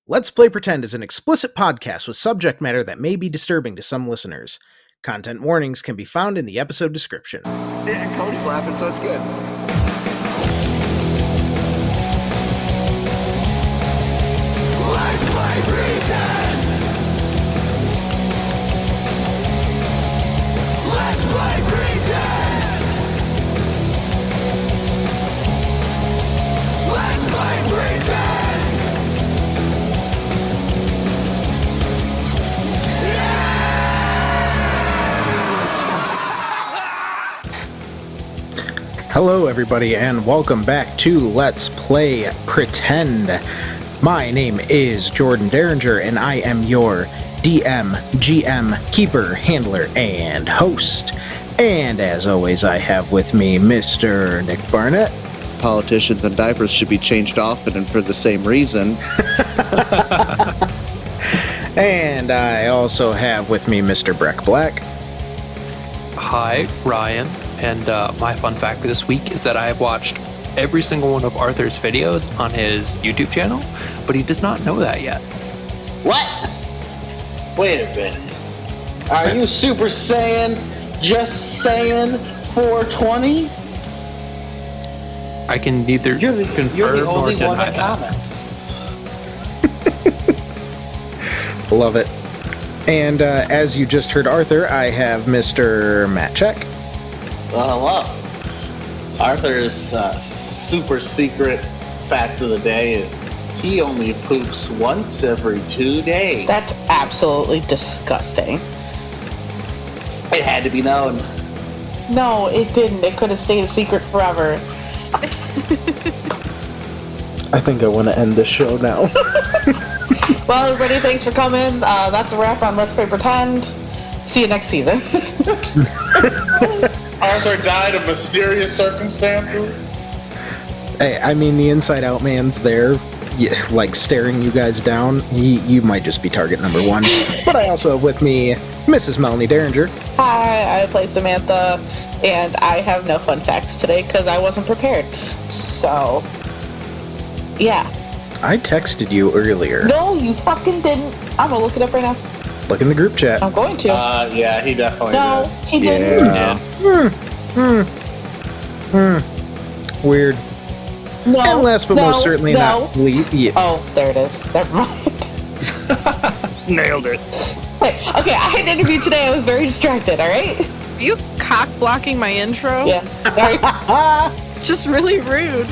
Let's Play Pretend is an explicit podcast with subject matter that may be disturbing to some listeners. Content warnings can be found in the episode description. Yeah, and Cody's laughing, so it's good. Let's play pretend! Let's play pretend! Let's play pretend! Hello, everybody, and welcome back to Let's Play Pretend. My name is Jordan Derringer, and I am your DM, GM, keeper, handler, and host. And as always, I have with me Mr. Nick Barnett. Politicians and diapers should be changed often and for the same reason. And I also have with me Mr. Breck Black. Hi, Ryan, and my fun fact this week is that I have watched every single one of Arthur's videos on his YouTube channel, but he does not know that yet. What? Wait a minute. Are you Super Saiyan, just saying 420? I can neither You're the confirm nor only one deny that that. comments. Love it. And as you just heard Arthur, I have Mr. Matt Check. Well, hello. Arthur's super secret fact of the day is he only poops once every 2 days. That's absolutely disgusting. It had to be known. No, it didn't. It could have stayed a secret forever. I think I want to end this show now. Well, everybody, thanks for coming. That's a wrap on Let's Play Pretend. See you next season. Arthur died of mysterious circumstances. Hey, I mean, the Inside Out man's there, like staring you guys down. You might just be target number one. But I also have with me Mrs. Melanie Derringer. Hi, I play Samantha, and I have no fun facts today because I wasn't prepared. So, yeah. I texted you earlier. No, you fucking didn't. I'm gonna look it up right now. Look in the group chat. I'm going to. Yeah, he definitely No, did. he didn't. Yeah. Weird. No. And last but most certainly not least. Yeah. Oh, there it is. Never mind. Nailed it. Hey, okay, I had an interview today. I was very distracted, alright? Are you cock blocking my intro? Yeah. Sorry. It's just really rude.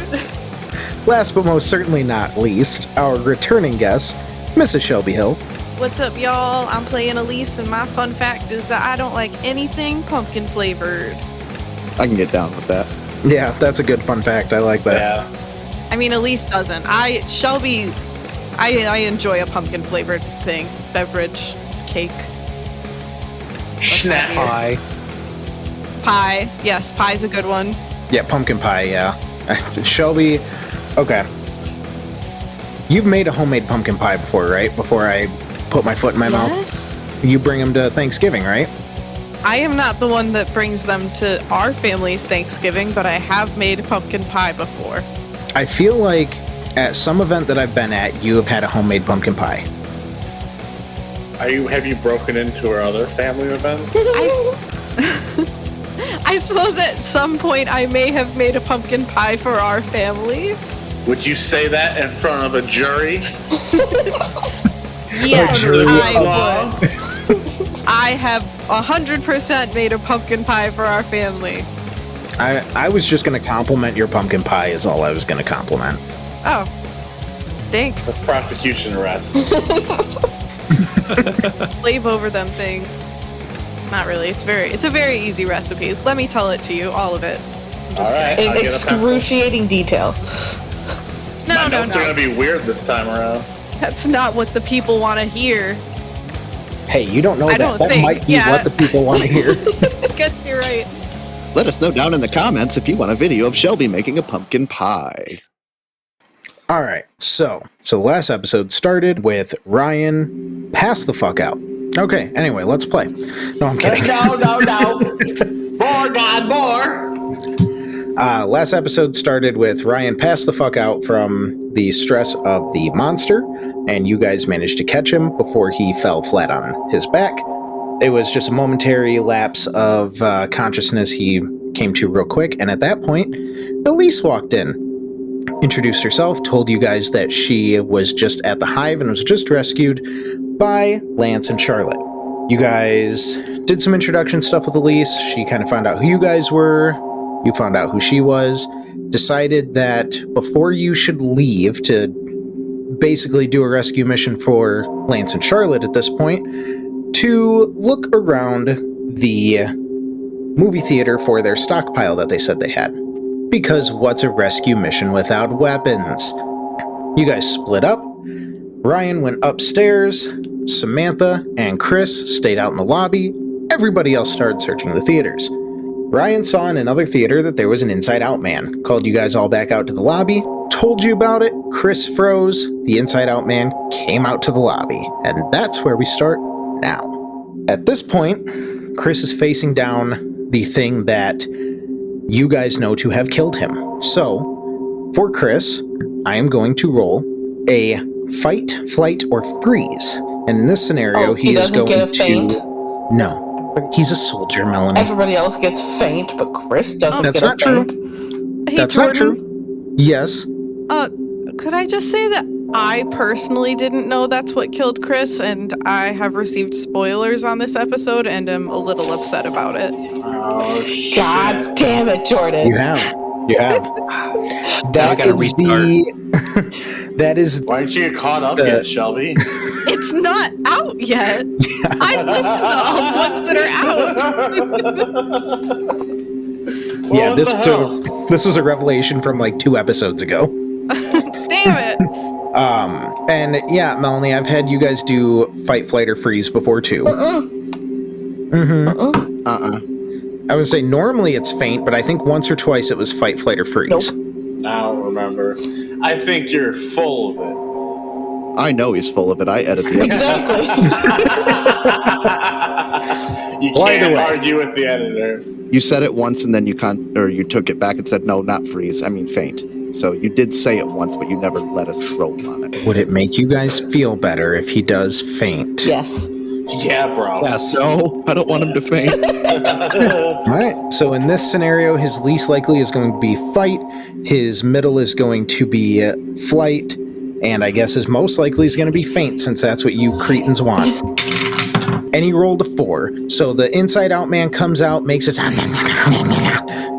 Last but most certainly not least, our returning guest, Mrs. Shelby Hill. What's up, y'all? I'm playing Elise, and my fun fact is that I don't like anything pumpkin flavored. I can get down with that. Yeah, that's a good fun fact. I like that. Yeah. I mean, Elise doesn't. Shelby, I enjoy a pumpkin flavored thing. Beverage, cake. Snap. Hi. Pie. Yes, pie's a good one. Yeah, pumpkin pie, yeah. Shelby, okay. You've made a homemade pumpkin pie before, right? Before I put my foot in my mouth? You bring them to Thanksgiving, right? I am not the one that brings them to our family's Thanksgiving, but I have made pumpkin pie before. I feel like at some event that I've been at, you have had a homemade pumpkin pie. Have you broken into our other family events? I suppose at some point I may have made a pumpkin pie for our family. Would you say that in front of a jury? Yes, jury I would. I have 100% made a pumpkin pie for our family. I was just going to compliment your pumpkin pie is all I was going to compliment. Oh, thanks. The prosecution arrest. Slave over them things. Not really. It's a very easy recipe. Let me tell it to you, all of it. I'm just All right. kidding. I'll In get a pencil. excruciating detail. No. My notes are gonna be weird this time around. That's not what the people want to hear. Hey, you don't know I that. don't That think- might be yeah. what the people want to hear. I guess you're right. Let us know down in the comments if you want a video of Shelby making a pumpkin pie. All right, so last episode started with Ryan pass the fuck out. Okay, anyway, let's play. No, I'm kidding. No. More, God, more. Last episode started with Ryan passed the fuck out from the stress of the monster, and you guys managed to catch him before he fell flat on his back. It was just a momentary lapse of consciousness he came to real quick, and at that point, Elise walked in, introduced herself, told you guys that she was just at the hive and was just rescued by Lance and Charlotte. You guys did some introduction stuff with Elise. She kind of found out who you guys were. You found out who she was. Decided that before you should leave to basically do a rescue mission for Lance and Charlotte at this point, to look around the movie theater for their stockpile that they said they had. Because what's a rescue mission without weapons? You guys split up. Ryan went upstairs. Samantha and Chris stayed out in the lobby. Everybody else started searching the theaters. Ryan saw in another theater that there was an inside-out man. Called you guys all back out to the lobby. Told you about it. Chris froze. The inside-out man came out to the lobby. And that's where we start now. At this point, Chris is facing down the thing that you guys know to have killed him. So, for Chris, I am going to roll a fight, flight, or freeze. And in this scenario, he is going get a faint? to... No. He's a soldier, Melanie. Everybody else gets faint, but Chris doesn't That's get not a faint. true. Hey, That's Jordan, not true. Yes. Could I just say that I personally didn't know that's what killed Chris, and I have received spoilers on this episode and am a little upset about it. Oh, shit. God damn it, Jordan. You have. You have. That gotta is restart. that is... Why aren't you caught up yet, Shelby? It's not out yet. I've listened to all the ones that are out. Yeah, What this was a revelation from like 2 episodes ago. Damn it. And yeah, Melanie, I've had you guys do fight, flight, or freeze before too. I would say normally it's faint, but I think once or twice it was fight, flight, or freeze. Nope. I don't remember. I think you're full of it. I know he's full of it. I edit the Exactly. You Well, either can't way. argue with the editor. You said it once and then you took it back and said, no, not freeze. I mean faint. So you did say it once, but you never let us roll on it. Would it make you guys feel better if he does faint? Yes. Yeah, bro. Yes. No, I don't want him to faint. All right. So in this scenario, his least likely is going to be fight. His middle is going to be flight. And I guess his most likely is going to be faint, since that's what you cretins want. And he rolled a 4. So the inside out man comes out, makes his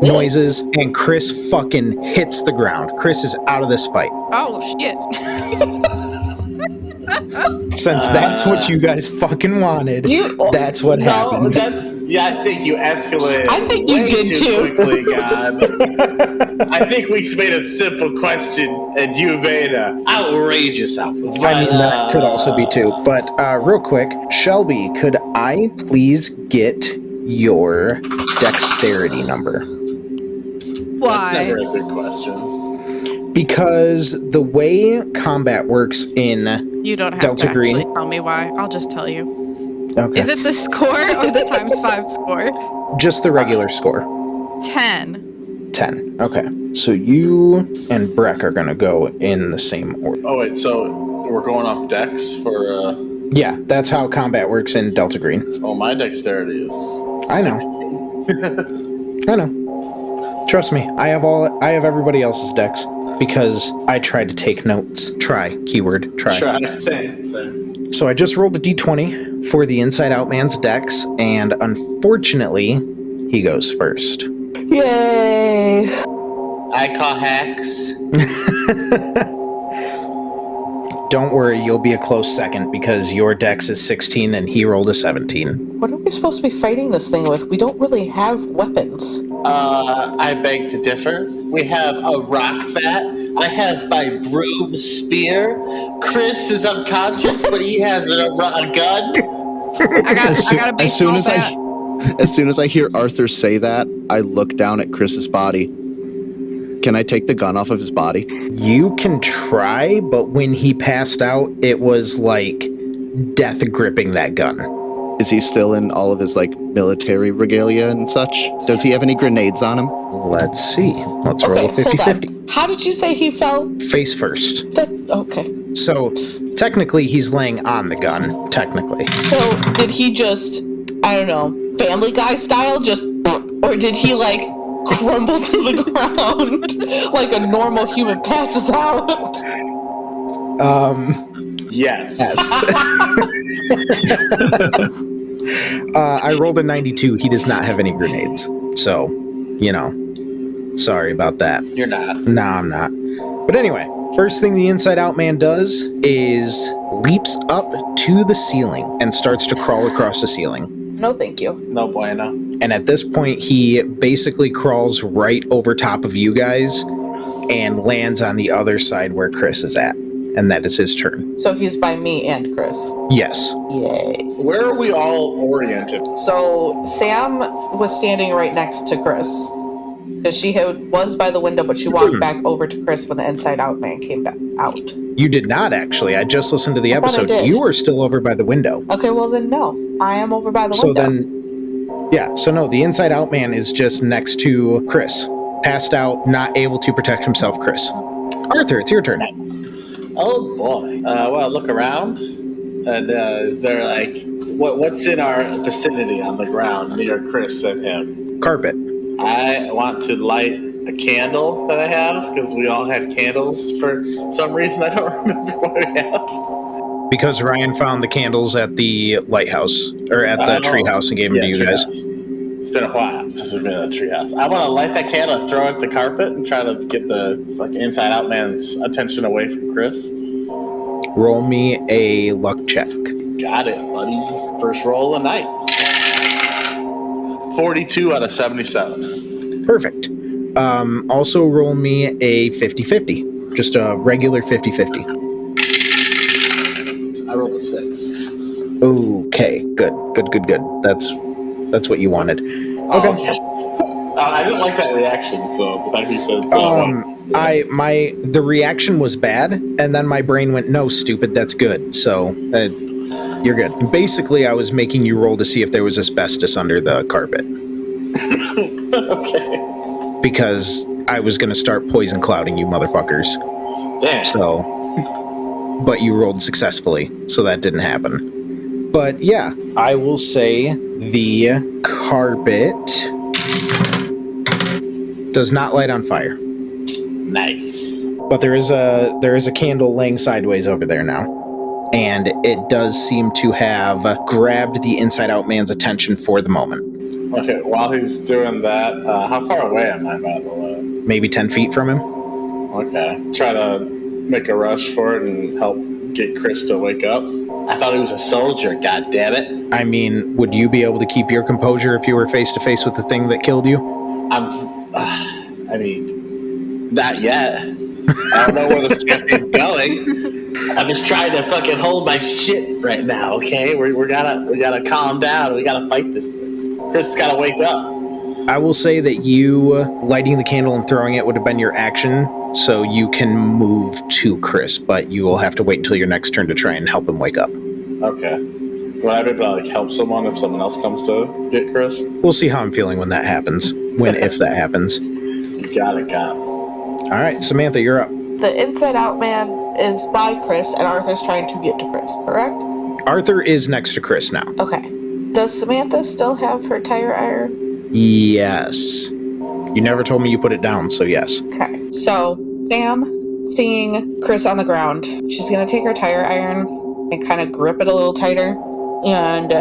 noises, and Chris fucking hits the ground. Chris is out of this fight. Oh, shit. Since that's what you guys fucking wanted, that's what happened. I think you escalated. I think you way did too. Quickly, God. I think we made a simple question, and you made a outrageous output. I mean, that could also be too. But real quick, Shelby, could I please get your dexterity number? Why? That's never a good question. Because the way combat works in You don't have Delta to Green. actually tell me why. I'll just tell you. Okay. Is it the score or the times 5 score? Just the regular score. 10. 10. Okay. So you and Breck are going to go in the same order. Oh, wait, so we're going off dex for, Yeah, that's how combat works in Delta Green. oh, my dexterity is I know. 16. I know. Trust me, I have everybody else's dex because I tried to take notes. Try, keyword, try. Same. So I just rolled a d20 for the inside out man's dex, and unfortunately, he goes first. Yay. I call hacks. Don't worry, you'll be a close second because your dex is 16 and he rolled a 17. What are we supposed to be fighting this thing with? We don't really have weapons. I beg to differ. We have a rock bat. I have my broom spear. Chris is unconscious, but he has a gun. I got a baseball bat. As soon as I hear Arthur say that, I look down at Chris's body. Can I take the gun off of his body? You can try, but when he passed out, it was like death gripping that gun. Is he still in all of his like military regalia and such? Does he have any grenades on him? Let's see. Let's roll a hold 50-50. on. How did you say he fell? Face first. Okay. So technically he's laying on the gun, technically. So did he just, I don't know, Family Guy style, or did he like crumble to the ground like a normal human passes out? Yes. I rolled a 92. He does not have any grenades. So, sorry about that. You're not. No, I'm not. But anyway, first thing the Inside Out Man does is leaps up to the ceiling and starts to crawl across the ceiling. No, thank you. No bueno. And at this point, he basically crawls right over top of you guys and lands on the other side where Chris is at. And that is his turn. So he's by me and Chris. Yes. Yay. Where are we all oriented? So Sam was standing right next to Chris. Because she was by the window, but she walked back over to Chris when the Inside Out Man came back out. You did not, actually. I just listened to the I thought I episode. did. You were still over by the window. Okay, well then no. I am over by the So window. then, yeah. So no, the Inside Out Man is just next to Chris. Passed out, not able to protect himself, Chris. Arthur, it's your turn. Oh boy. Well, look around. And is there like what's in our vicinity on the ground near Chris and him? Carpet. I want to light a candle that I have because we all had candles for some reason. I don't remember what we have. Because Ryan found the candles at the lighthouse, or at the treehouse, and gave them to you guys. It's been a while since we've been at the treehouse. I want to light that candle and throw it at the carpet and try to get the fucking Inside Out Man's attention away from Chris. Roll me a luck check. Got it, buddy. First roll of the night. 42 out of 77. Perfect. Also roll me a 50-50. Just a regular 50-50. I rolled a 6. Okay, good. That's what you wanted. Okay. I didn't like that reaction, so the fact he said the reaction was bad, and then my brain went, no, stupid, that's good. So you're good. Basically, I was making you roll to see if there was asbestos under the carpet. Okay. Because I was going to start poison clouding you motherfuckers. Damn. So, but you rolled successfully, so that didn't happen. But yeah, I will say the carpet does not light on fire. Nice. But there is a candle laying sideways over there now. And it does seem to have grabbed the Inside Out Man's attention for the moment. Okay, while he's doing that, how far away am I, by the way? Maybe 10 feet from him. Okay. Try to make a rush for it and help get Chris to wake up. I thought he was a soldier, god damn it. I mean, would you be able to keep your composure if you were face to face with the thing that killed you? Not yet. I don't know where this campaign's going. I'm just trying to fucking hold my shit right now, okay? We gotta calm down. We gotta fight this thing. Chris has gotta wake up. I will say that you lighting the candle and throwing it would have been your action, so you can move to Chris, but you will have to wait until your next turn to try and help him wake up. Okay. Would I be able to help someone if someone else comes to get Chris? We'll see how I'm feeling when that happens. If that happens. You got it, Cop. All right, Samantha, you're up. The Inside Out Man is by Chris, and Arthur's trying to get to Chris, correct? Arthur is next to Chris now. Okay. Does Samantha still have her tire iron? Yes. You never told me you put it down, so yes. Okay. So, Sam, seeing Chris on the ground, she's going to take her tire iron and kind of grip it a little tighter. And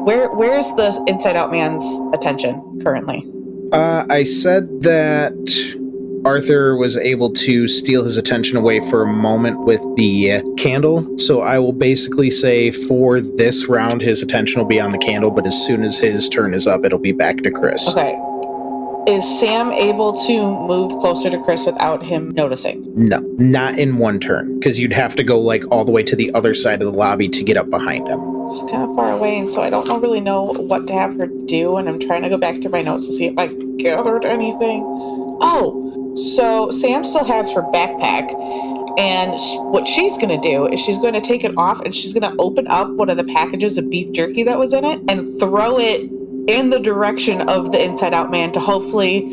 where's the Inside Out Man's attention currently? I said that Arthur was able to steal his attention away for a moment with the candle. So I will basically say for this round, his attention will be on the candle, but as soon as his turn is up, it'll be back to Chris. Okay. Is Sam able to move closer to Chris without him noticing? No, not in one turn, because you'd have to go like all the way to the other side of the lobby to get up behind him. She's kind of far away, and so I don't really know what to have her do, and I'm trying to go back through my notes to see if I gathered anything. Oh, so Sam still has her backpack, And what she's going to do is she's going to take it off and she's going to open up one of the packages of beef jerky that was in it and throw it in the direction of the inside out man to hopefully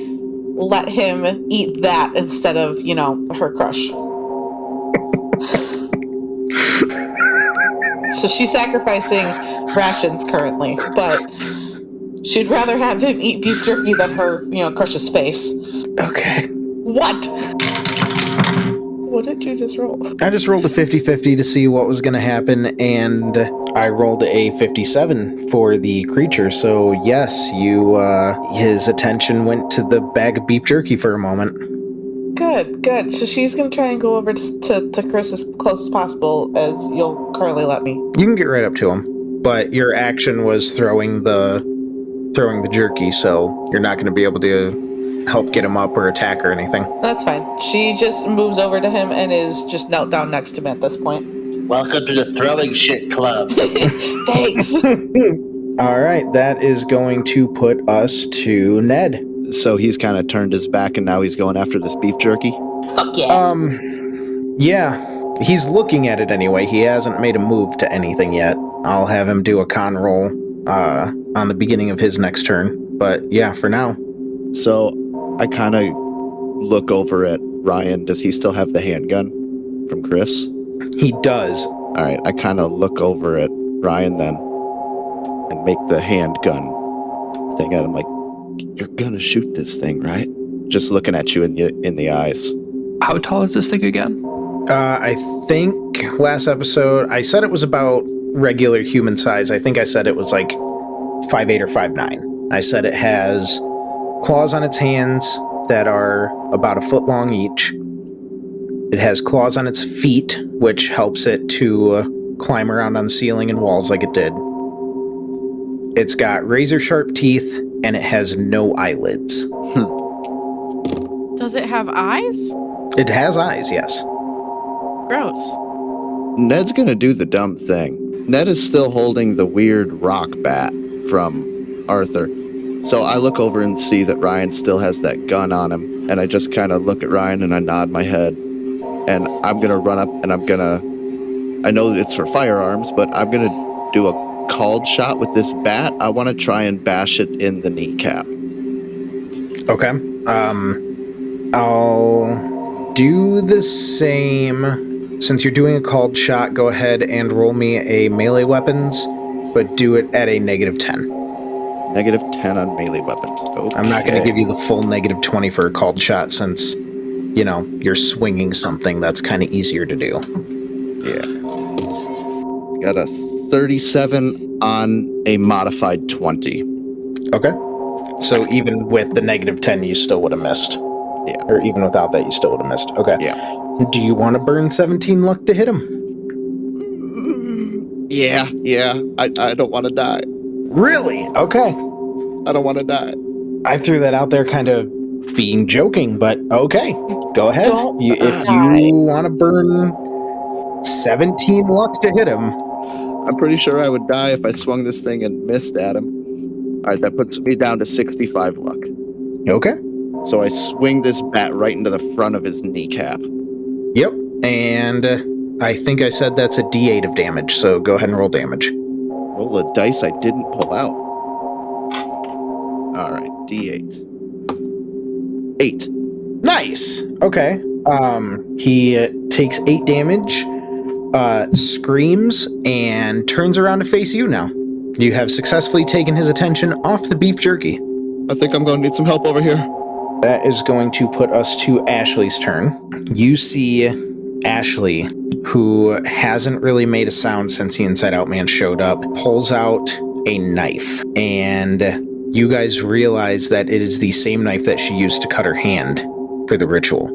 let him eat that instead of, you know, her crush. So she's sacrificing rations currently, but she'd rather have him eat beef jerky than her, you know, crush's face. Okay. What? What did you just roll? I just rolled a 50-50 to see what was going to happen, and I rolled a 57 for the creature. So yes, his attention went to the bag of beef jerky for a moment. Good. So she's going to try and go over to Chris as close as possible as you'll currently let me. You can get right up to him, but your action was throwing the jerky, so you're not going to be able to help get him up or attack or anything. That's fine. She just moves over to him and is just knelt down next to him at this point. Welcome to the throwing shit club. Thanks. All right, that is going to put us to Ned. So he's kind of turned his back and now he's going after this beef jerky. Fuck yeah. Yeah, he's looking at it anyway. He hasn't made a move to anything yet. I'll have him do a con roll on the beginning of his next turn. But yeah, for now. So I kind of look over at Ryan. Does he still have the handgun from Chris? He does. All right, I kind of look over at Ryan then and make the handgun thing at him like, you're gonna shoot this thing, right? Just looking at you in the eyes. How tall is this thing again? I think last episode I said it was about regular human size. I think I said it was like 5'8" or 5'9". I said it has claws on its hands that are about a foot long each. It has claws on its feet, which helps it to climb around on the ceiling and walls like it did. It's got razor sharp teeth, and it has no eyelids. Does it have eyes? It has eyes, yes. Gross. Ned's gonna do the dumb thing. Ned is still holding the weird rock bat from Arthur. So I look over and see that Ryan still has that gun on him, and I just kind of look at Ryan and I nod my head. And I'm gonna run up and I know it's for firearms, but I'm gonna do a called shot with this bat. I want to try and bash it in the kneecap. Okay. I'll do the same. Since you're doing a called shot, go ahead and roll me a melee weapons, but do it at a -10. -10 on melee weapons. Okay. I'm not going to give you the full -20 for a called shot since, you know, you're swinging something that's kind of easier to do. Yeah. Got a 37 on a modified 20. Okay. So even with the -10, you still would have missed. Yeah. Or even without that, you still would have missed. Okay. Yeah. Do you want to burn 17 luck to hit him? Yeah. I don't want to die. Really? Okay. I don't want to die. I threw that out there kind of being joking, but okay. Go ahead. If you want to burn 17 luck to hit him. I'm pretty sure I would die if I swung this thing and missed at him. All right, that puts me down to 65 luck. Okay. So I swing this bat right into the front of his kneecap. Yep. And I think I said that's a D8 of damage, so go ahead and roll damage. Roll a dice I didn't pull out. All right, D8. 8. Nice. Okay. He takes 8 damage, screams, and turns around to face you now. You have successfully taken his attention off the beef jerky. I think I'm going to need some help over here. That is going to put us to Ashley's turn. You see Ashley, who hasn't really made a sound since the Inside Out Man showed up, pulls out a knife, and you guys realize that it is the same knife that she used to cut her hand for the ritual.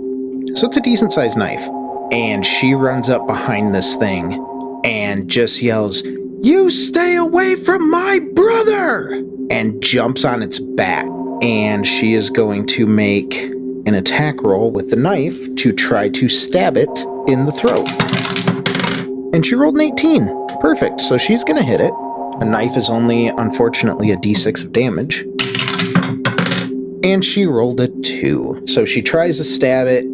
So it's a decent-sized knife. And she runs up behind this thing and just yells, "You stay away from my brother!" and jumps on its back. And she is going to make an attack roll with the knife to try to stab it in the throat. And she rolled an 18. Perfect. So she's going to hit it. A knife is only, unfortunately, a d6 of damage. And she rolled a 2. So she tries to stab it,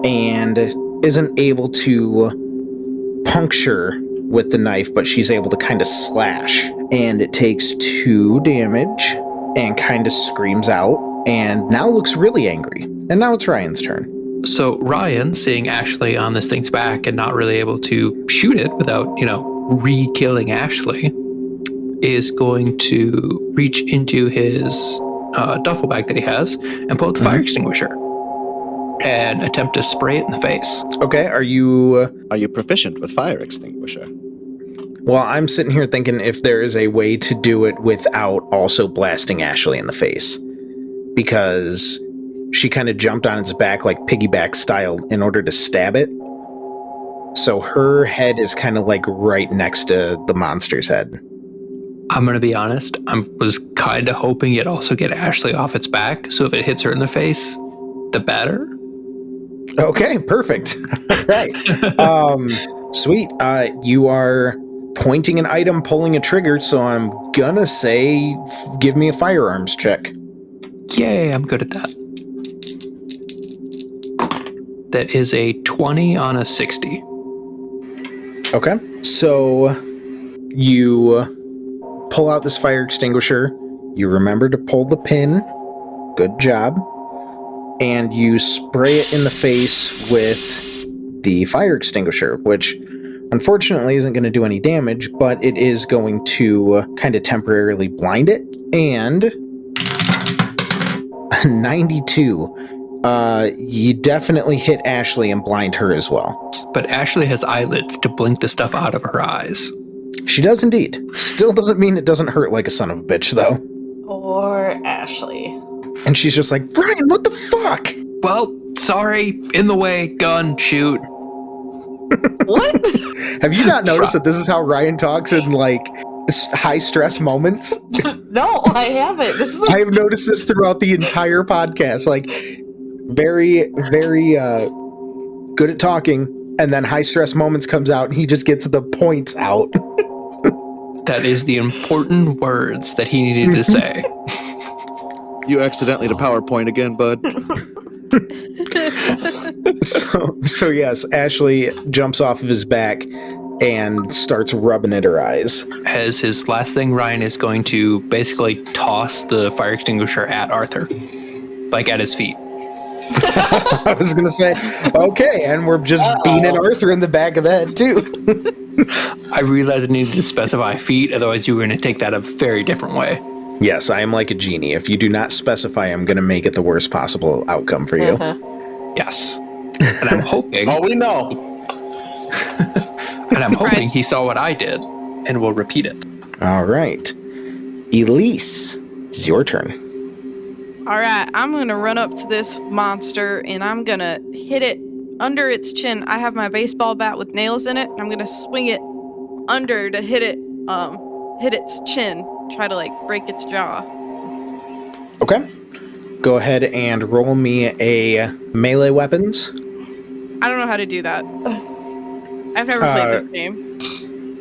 and isn't able to puncture with the knife, but she's able to kind of slash. And it takes 2 damage and kind of screams out and now looks really angry. And now it's Ryan's turn. So Ryan, seeing Ashley on this thing's back and not really able to shoot it without, re-killing Ashley, is going to reach into his duffel bag that he has and pull out the fire extinguisher and attempt to spray it in the face. Okay, are you proficient with fire extinguisher? Well, I'm sitting here thinking if there is a way to do it without also blasting Ashley in the face. Because she kind of jumped on its back like piggyback style in order to stab it. So her head is kind of like right next to the monster's head. I'm going to be honest, I was kind of hoping it'd also get Ashley off its back, so if it hits her in the face, the better. Okay, perfect. Right. Sweet. You are pointing an item, pulling a trigger, so I'm gonna say give me a firearms check. Yay, I'm good at that. That is a 20 on a 60. Okay, so you pull out this fire extinguisher, you remember to pull the pin, good job, and you spray it in the face with the fire extinguisher, which unfortunately isn't going to do any damage, but it is going to kind of temporarily blind it, and 92. You definitely hit Ashley and blind her as well. But Ashley has eyelids to blink the stuff out of her eyes. She does indeed. Still doesn't mean it doesn't hurt like a son of a bitch, though. Or Ashley. And she's just like, Ryan, what the fuck? Well, sorry, in the way, gun, shoot. What? Have you not noticed that this is how Ryan talks in, like, high stress moments? No, I haven't. This is I have noticed this throughout the entire podcast. Like, very, very good at talking, and then high stress moments comes out, and he just gets the points out. That is the important words that he needed to say. You accidentally to PowerPoint again, bud. So yes, Ashley jumps off of his back and starts rubbing at her eyes. As his last thing, Ryan is going to basically toss the fire extinguisher at Arthur, like at his feet. I was going to say, okay, and we're just beating Arthur in the back of the head, too. I realized I needed to specify feet, otherwise you were going to take that a very different way. Yes, I am like a genie. If you do not specify, I'm going to make it the worst possible outcome for you. Yes. And I'm hoping... Oh, we know. And I'm hoping he saw what I did and will repeat it. All right. Elise, it's your turn. All right, I'm going to run up to this monster and I'm going to hit it under its chin. I have my baseball bat with nails in it. And I'm going to swing it under to hit its chin. Try to, like, break its jaw. Okay. Go ahead and roll me a melee weapons. I don't know how to do that. I've never played this game.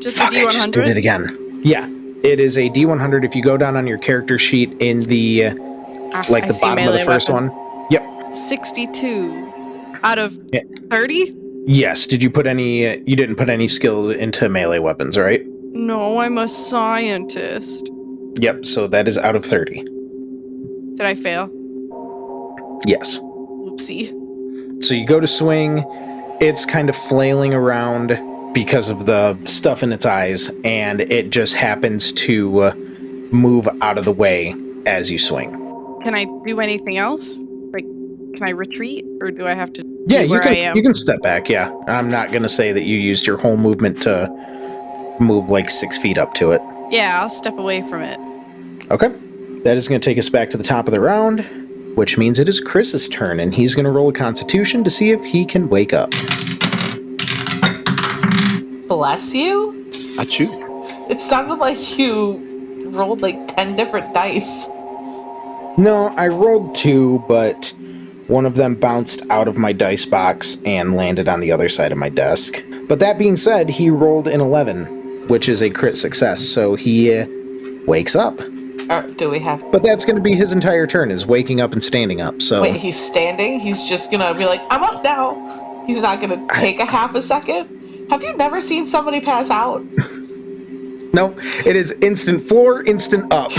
Just a D100? I just did it again. Yeah. It is a D100. If you go down on your character sheet in the, the bottom of the first one. Yep. 62 out of 30? Yes. Did you put any, you didn't put any skill into melee weapons, right? No, I'm a scientist. Yep. So that is out of 30. Did I fail? Yes. Oopsie. So you go to swing, it's kind of flailing around because of the stuff in its eyes, and it just happens to move out of the way as you swing. Can I do anything else? Like, can I retreat, or do I have to Yeah, be where I am? You can step back, yeah. I'm not going to say that you used your whole movement to move like 6 feet up to it. Yeah, I'll step away from it. Okay. That is going to take us back to the top of the round, which means it is Chris's turn, and he's going to roll a Constitution to see if he can wake up. Bless you? Achoo. It sounded like you rolled like 10 different dice. No, I rolled 2, but one of them bounced out of my dice box and landed on the other side of my desk. But that being said, he rolled an 11, which is a crit success, so he wakes up. Do we have... But that's going to be his entire turn, is waking up and standing up, so... Wait, he's standing? He's just gonna be like, I'm up now! He's not going to take a half a second. Have you never seen somebody pass out? No, it is instant floor, instant up.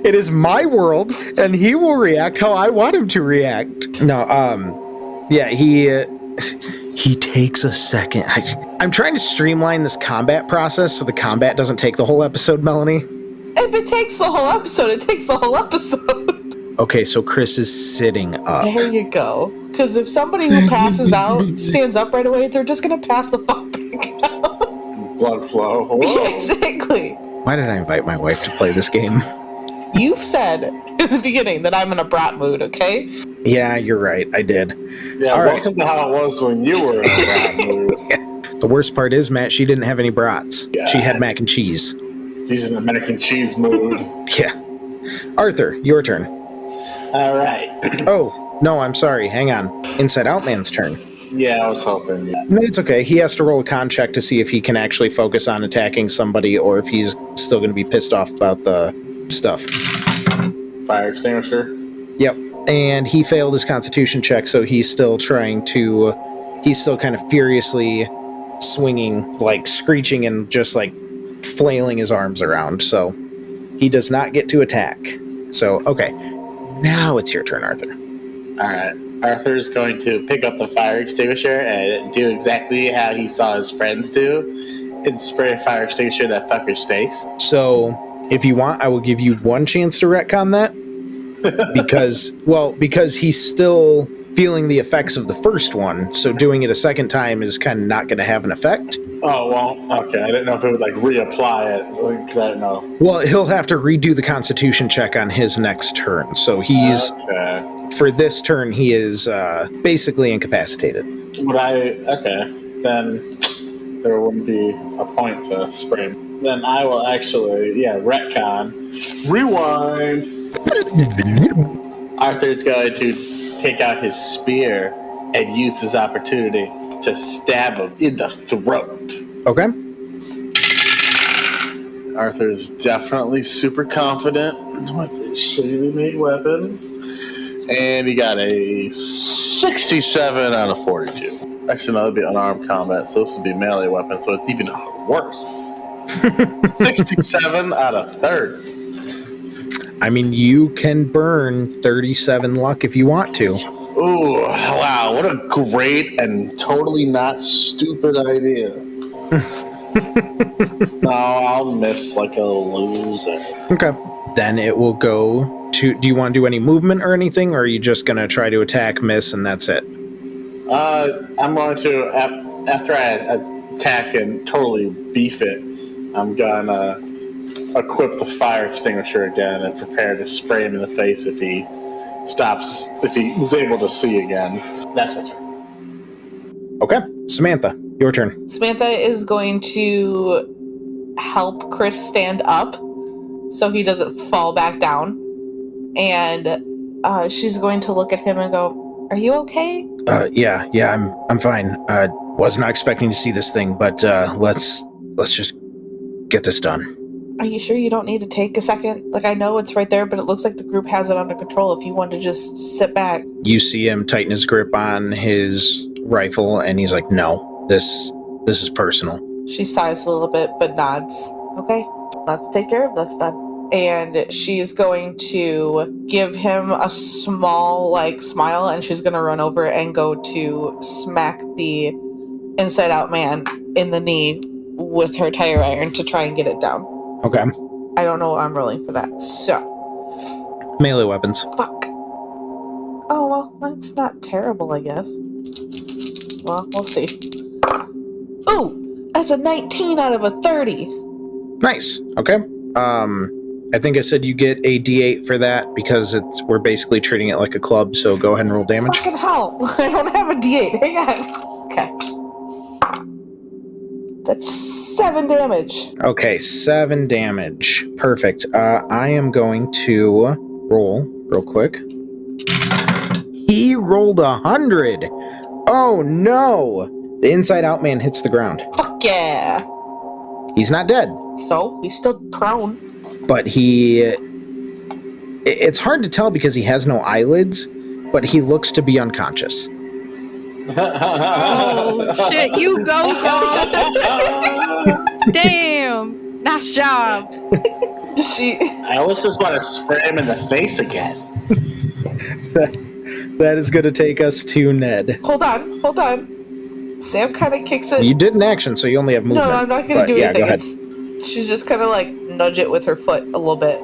It is my world, and he will react how I want him to react. No, yeah, he takes a second. I'm trying to streamline this combat process so the combat doesn't take the whole episode, Melanie. If it takes the whole episode, it takes the whole episode. Okay, so Chris is sitting up. There you go. Because if somebody who passes out stands up right away, they're just going to pass the fuck back out. Blood flow. Yeah, exactly. Why did I invite my wife to play this game? You've said in the beginning that I'm in a brat mood, okay? Yeah, you're right. I did. Yeah, All welcome to how it was when you were in a bad mood. The worst part is, Matt, she didn't have any brats. Yeah. She had mac and cheese. She's in a mac and cheese mood. Yeah. Arthur, your turn. All right. Oh, no, I'm sorry. Hang on. Inside Out Man's turn. Yeah, I was hoping. Yeah. No, it's okay. He has to roll a con check to see if he can actually focus on attacking somebody or if he's still going to be pissed off about the stuff. Fire extinguisher. Yep. And he failed his constitution check, so he's still kind of furiously swinging, like screeching and just like flailing his arms around. So he does not get to attack. So, okay. Now it's your turn, Arthur. All right. Arthur is going to pick up the fire extinguisher and do exactly how he saw his friends do and spray a fire extinguisher in that fucker's face. So, if you want, I will give you one chance to retcon that. because he's still feeling the effects of the first one, so doing it a second time is kind of not going to have an effect. Oh, well, okay. I didn't know if it would, like, reapply it, because I didn't know. Well, he'll have to redo the constitution check on his next turn, so he's... Okay. For this turn, he is basically incapacitated. Okay, then there wouldn't be a point to spray. Then I will actually, retcon. Rewind! Arthur's going to take out his spear and use his opportunity to stab him in the throat. Okay. Arthur's definitely super confident with his shitty made weapon. And he got a 67 out of 42. Actually, no, that'd be unarmed combat, so this would be melee weapon, so it's even worse. 67 out of 30. I mean, you can burn 37 luck if you want to. Ooh, wow, what a great and totally not stupid idea. No, I'll miss like a loser. Okay. Then it will go to... Do you want to do any movement or anything, or are you just going to try to attack, miss, and that's it? I'm going to, after I attack and totally beef it, I'm going to equip the fire extinguisher again and prepare to spray him in the face if he was able to see again. That's my turn. Okay. Samantha, your turn. Samantha is going to help Chris stand up so he doesn't fall back down. And she's going to look at him and go, "Are you okay?" Yeah, I'm fine. Was not expecting to see this thing, but let's just get this done. Are you sure you don't need to take a second? Like, I know it's right there, but it looks like the group has it under control if you want to just sit back. You see him tighten his grip on his rifle, and he's like, "No, this is personal." She sighs a little bit, but nods. Okay, let's take care of this then. And she's going to give him a small, smile, and she's going to run over and go to smack the inside out man in the knee with her tire iron to try and get it down. Okay. I don't know what I'm rolling for that. So. Melee weapons. Fuck. Oh, well, that's not terrible, I guess. Well, we'll see. Ooh! That's a 19 out of a 30. Nice. Okay. I think I said you get a D8 for that because we're basically treating it like a club, so go ahead and roll damage. Fucking hell. I don't have a D8. Hang on. Okay. That's 7 damage. Okay, 7 damage. Perfect. I am going to roll real quick. He rolled 100. Oh no! The inside out man hits the ground. Fuck yeah. He's not dead. So, he's still prone. But it's hard to tell because he has no eyelids, but he looks to be unconscious. Oh, shit, you go, girl. Damn. Nice job. She. I almost just want to spray him in the face again. That is going to take us to Ned. Hold on. Sam kind of kicks it. You did an action, so you only have movement. No, I'm not going to do yeah, anything. Go ahead. She's just kind of like nudge it with her foot a little bit.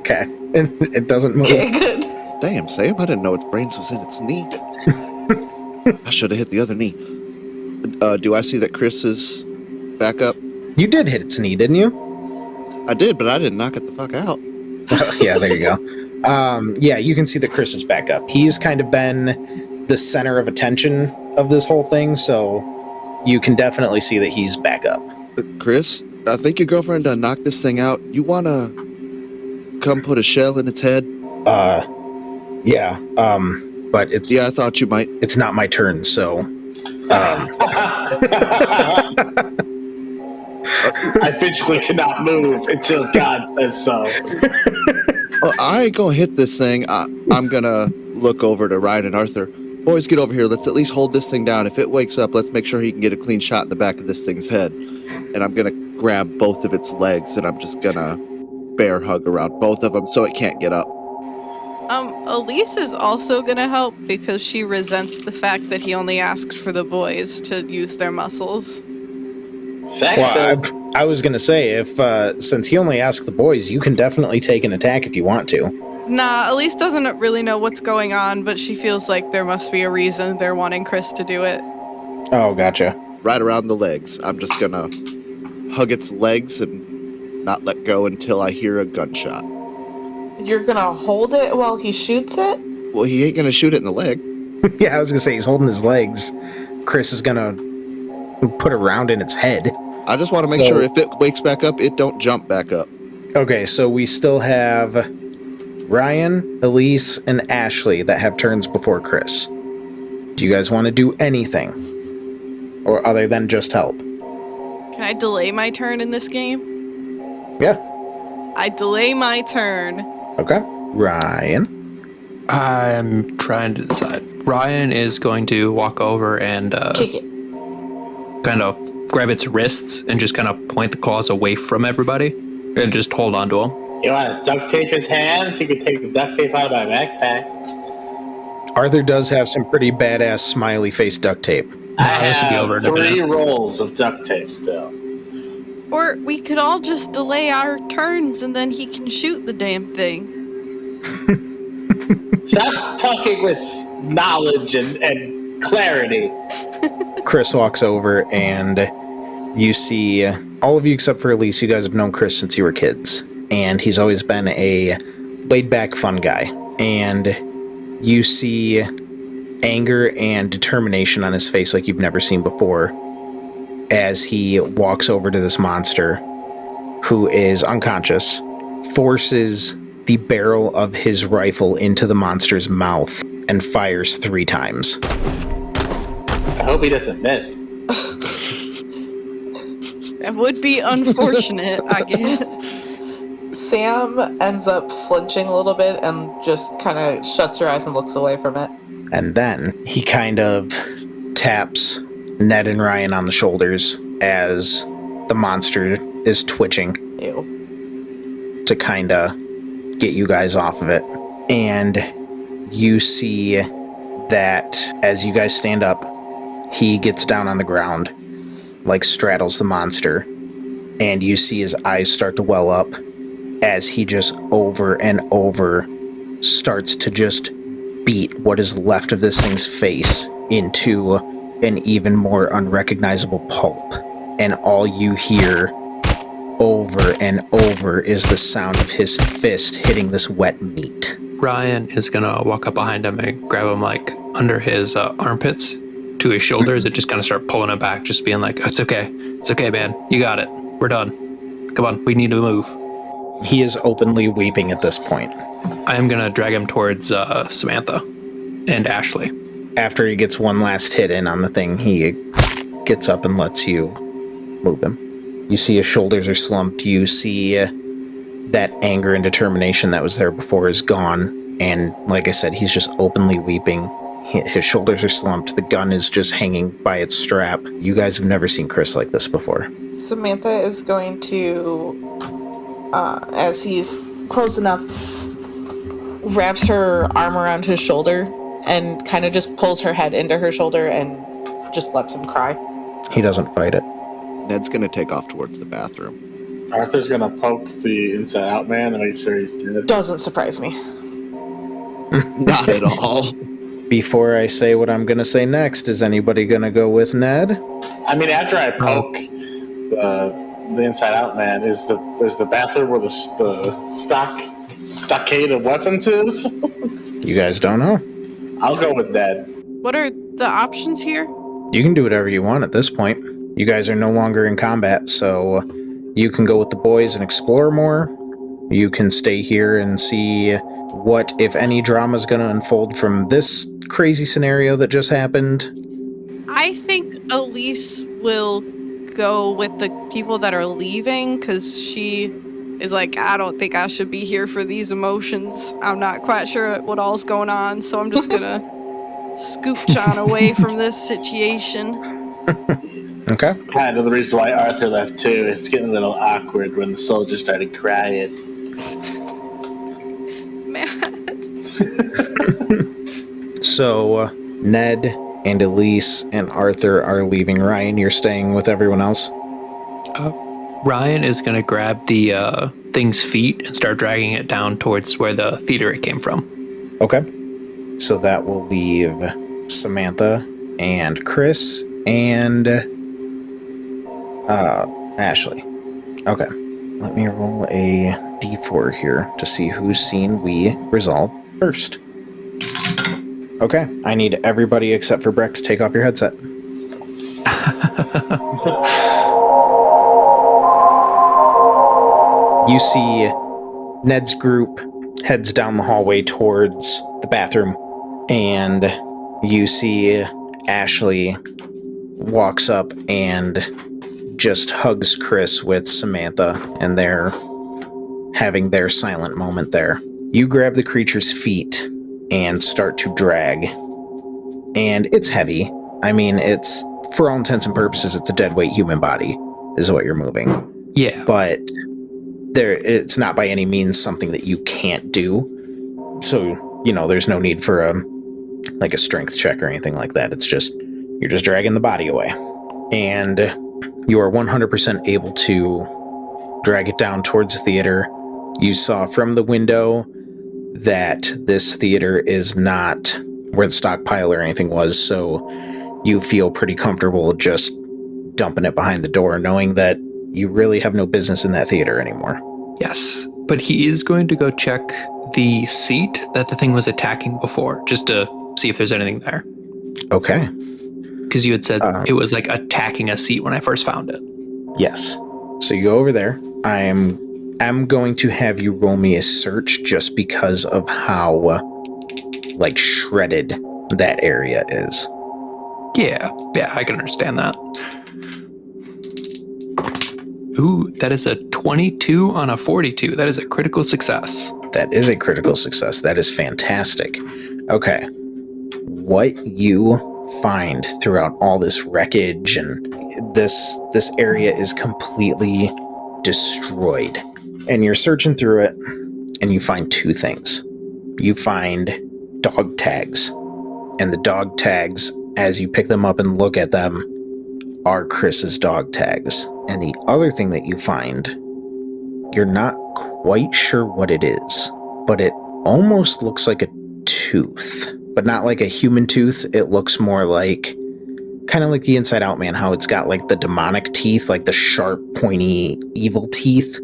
Okay. It doesn't move. Okay, good. Damn, Sam, I didn't know its brains was in its knee. I should have hit the other knee. Do I see that Chris is back up? You did hit its knee, didn't you? I did, but I didn't knock it the fuck out. Yeah, there you go. Yeah, you can see that Chris is back up. He's kind of been the center of attention of this whole thing, so you can definitely see that he's back up. Chris, I think your girlfriend done knocked this thing out. You wanna come put a shell in its head? Yeah, but it's Yeah, I thought you might. it's not my turn, so I physically cannot move until God says so. Well, I ain't gonna hit this thing. I'm gonna look over to Ryan and Arthur. Boys, get over here. Let's at least hold this thing down. If it wakes up, let's make sure he can get a clean shot in the back of this thing's head. And I'm gonna grab both of its legs, and I'm just gonna bear hug around both of them so it can't get up. Elise is also gonna help because she resents the fact that he only asked for the boys to use their muscles. Sexist. well, I was gonna say if since he only asked the boys, you can definitely take an attack if you want to. Nah, Elise doesn't really know what's going on, but she feels like there must be a reason they're wanting Chris to do it. Oh, gotcha. Right around the legs. I'm just gonna hug its legs and not let go until I hear a gunshot. You're gonna hold it while he shoots it? Well, he ain't gonna shoot it in the leg. Yeah, I was gonna say he's holding his legs. Chris is gonna put a round in its head. I just want to make sure if it wakes back up, it don't jump back up. Okay, so we still have Ryan, Elise, and Ashley that have turns before Chris. Do you guys want to do anything? Or other than just help? Can I delay my turn in this game? Yeah. I delay my turn. Okay. Ryan. I'm trying to decide. Ryan is going to walk over and Kick it. kind of grab its wrists and just kind of point the claws away from everybody and just hold on to him. You want to duct tape his hands? You can take the duct tape out of my backpack. Arthur does have some pretty badass smiley face duct tape. I this will be over have in a minute. 3 rolls of duct tape still. Or we could all just delay our turns and then he can shoot the damn thing. Stop talking with knowledge and clarity. Chris walks over and you see all of you except for Elise. You guys have known Chris since you were kids. And he's always been a laid-back, fun guy. And you see anger and determination on his face like you've never seen before as he walks over to this monster who is unconscious, forces the barrel of his rifle into the monster's mouth, and fires 3 times. I hope he doesn't miss. That would be unfortunate, I guess. Sam ends up flinching a little bit and just kind of shuts her eyes and looks away from it. And then he kind of taps Ned and Ryan on the shoulders as the monster is twitching Ew. to kind of get you guys off of it. And you see that as you guys stand up, he gets down on the ground, like straddles the monster, and you see his eyes start to well up as he just over and over starts to just beat what is left of this thing's face into an even more unrecognizable pulp. And all you hear over and over is the sound of his fist hitting this wet meat. Ryan is gonna walk up behind him and grab him like under his armpits to his shoulders and just kind of start pulling him back, just being like, it's okay, man, you got it, we're done, come on, we need to move. He is openly weeping at this point. I am gonna drag him towards Samantha and Ashley. After he gets one last hit in on the thing, he gets up and lets you move him. You see his shoulders are slumped. You see that anger and determination that was there before is gone. And like I said, he's just openly weeping. His shoulders are slumped. The gun is just hanging by its strap. You guys have never seen Chris like this before. Samantha is going to, as he's close enough, wraps her arm around his shoulder and kind of just pulls her head into her shoulder and just lets him cry. He doesn't fight it. Ned's going to take off towards the bathroom. Arthur's gonna poke the inside out man and make sure he's dead. Doesn't surprise me. Not at all. Before I say what I'm going to say next, is anybody going to go with Ned? I mean, after I poke the inside out man, is the bathroom where the stockade of weapons is? You guys don't know? I'll go with Ned. What are the options here? You can do whatever you want at this point. You guys are no longer in combat, so you can go with the boys and explore more. You can stay here and see what, if any, drama is going to unfold from this crazy scenario that just happened. I think Elise will go with the people that are leaving because she is like, I don't think I should be here for these emotions. I'm not quite sure what all's going on, so I'm just gonna scooch on away from this situation. Okay. Kind of the reason why Arthur left too. It's getting a little awkward when the soldiers started crying. Matt. So, Ned and Elise and Arthur are leaving. Ryan, you're staying with everyone else? Ryan is going to grab the thing's feet and start dragging it down towards where the theater it came from. Okay. So that will leave Samantha and Chris and Ashley. Okay. Let me roll a d4 here to see whose scene we resolve first. Okay. I need everybody except for Breck to take off your headset. You see Ned's group heads down the hallway towards the bathroom, and you see Ashley walks up and just hugs Chris with Samantha, and they're having their silent moment there. You grab the creature's feet and start to drag, and it's heavy. I mean, it's, for all intents and purposes, it's a dead weight human body is what you're moving. Yeah. But it's not by any means something that you can't do. So, there's no need for a strength check or anything like that. It's just, you're just dragging the body away. And you are 100% able to drag it down towards the theater. You saw from the window that this theater is not where the stockpile or anything was, so you feel pretty comfortable just dumping it behind the door, knowing that you really have no business in that theater anymore. Yes, but he is going to go check the seat that the thing was attacking before, just to see if there's anything there. Okay. Because you had said it was like attacking a seat when I first found it. Yes. So you go over there. I'm going to have you roll me a search just because of how shredded that area is. Yeah, I can understand that. Ooh, that is a 22 on a 42. That is a critical success. That is a critical success. That is fantastic. Okay. What you find throughout all this wreckage and this area is completely destroyed. And you're searching through it and you find two things. You find dog tags. And the dog tags, as you pick them up and look at them, are Chris's dog tags. And the other thing that you find, you're not quite sure what it is, but it almost looks like a tooth, but not like a human tooth. It looks more like, kind of like the Inside Out Man, how it's got like the demonic teeth, like the sharp, pointy, evil teeth.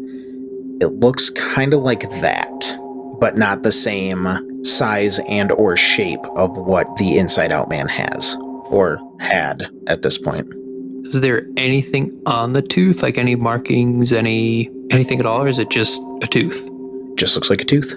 It looks kind of like that, but not the same size and or shape of what the Inside Out Man has, or had at this point. Is there anything on the tooth, like any markings, anything at all, or is it just a tooth? Just looks like a tooth.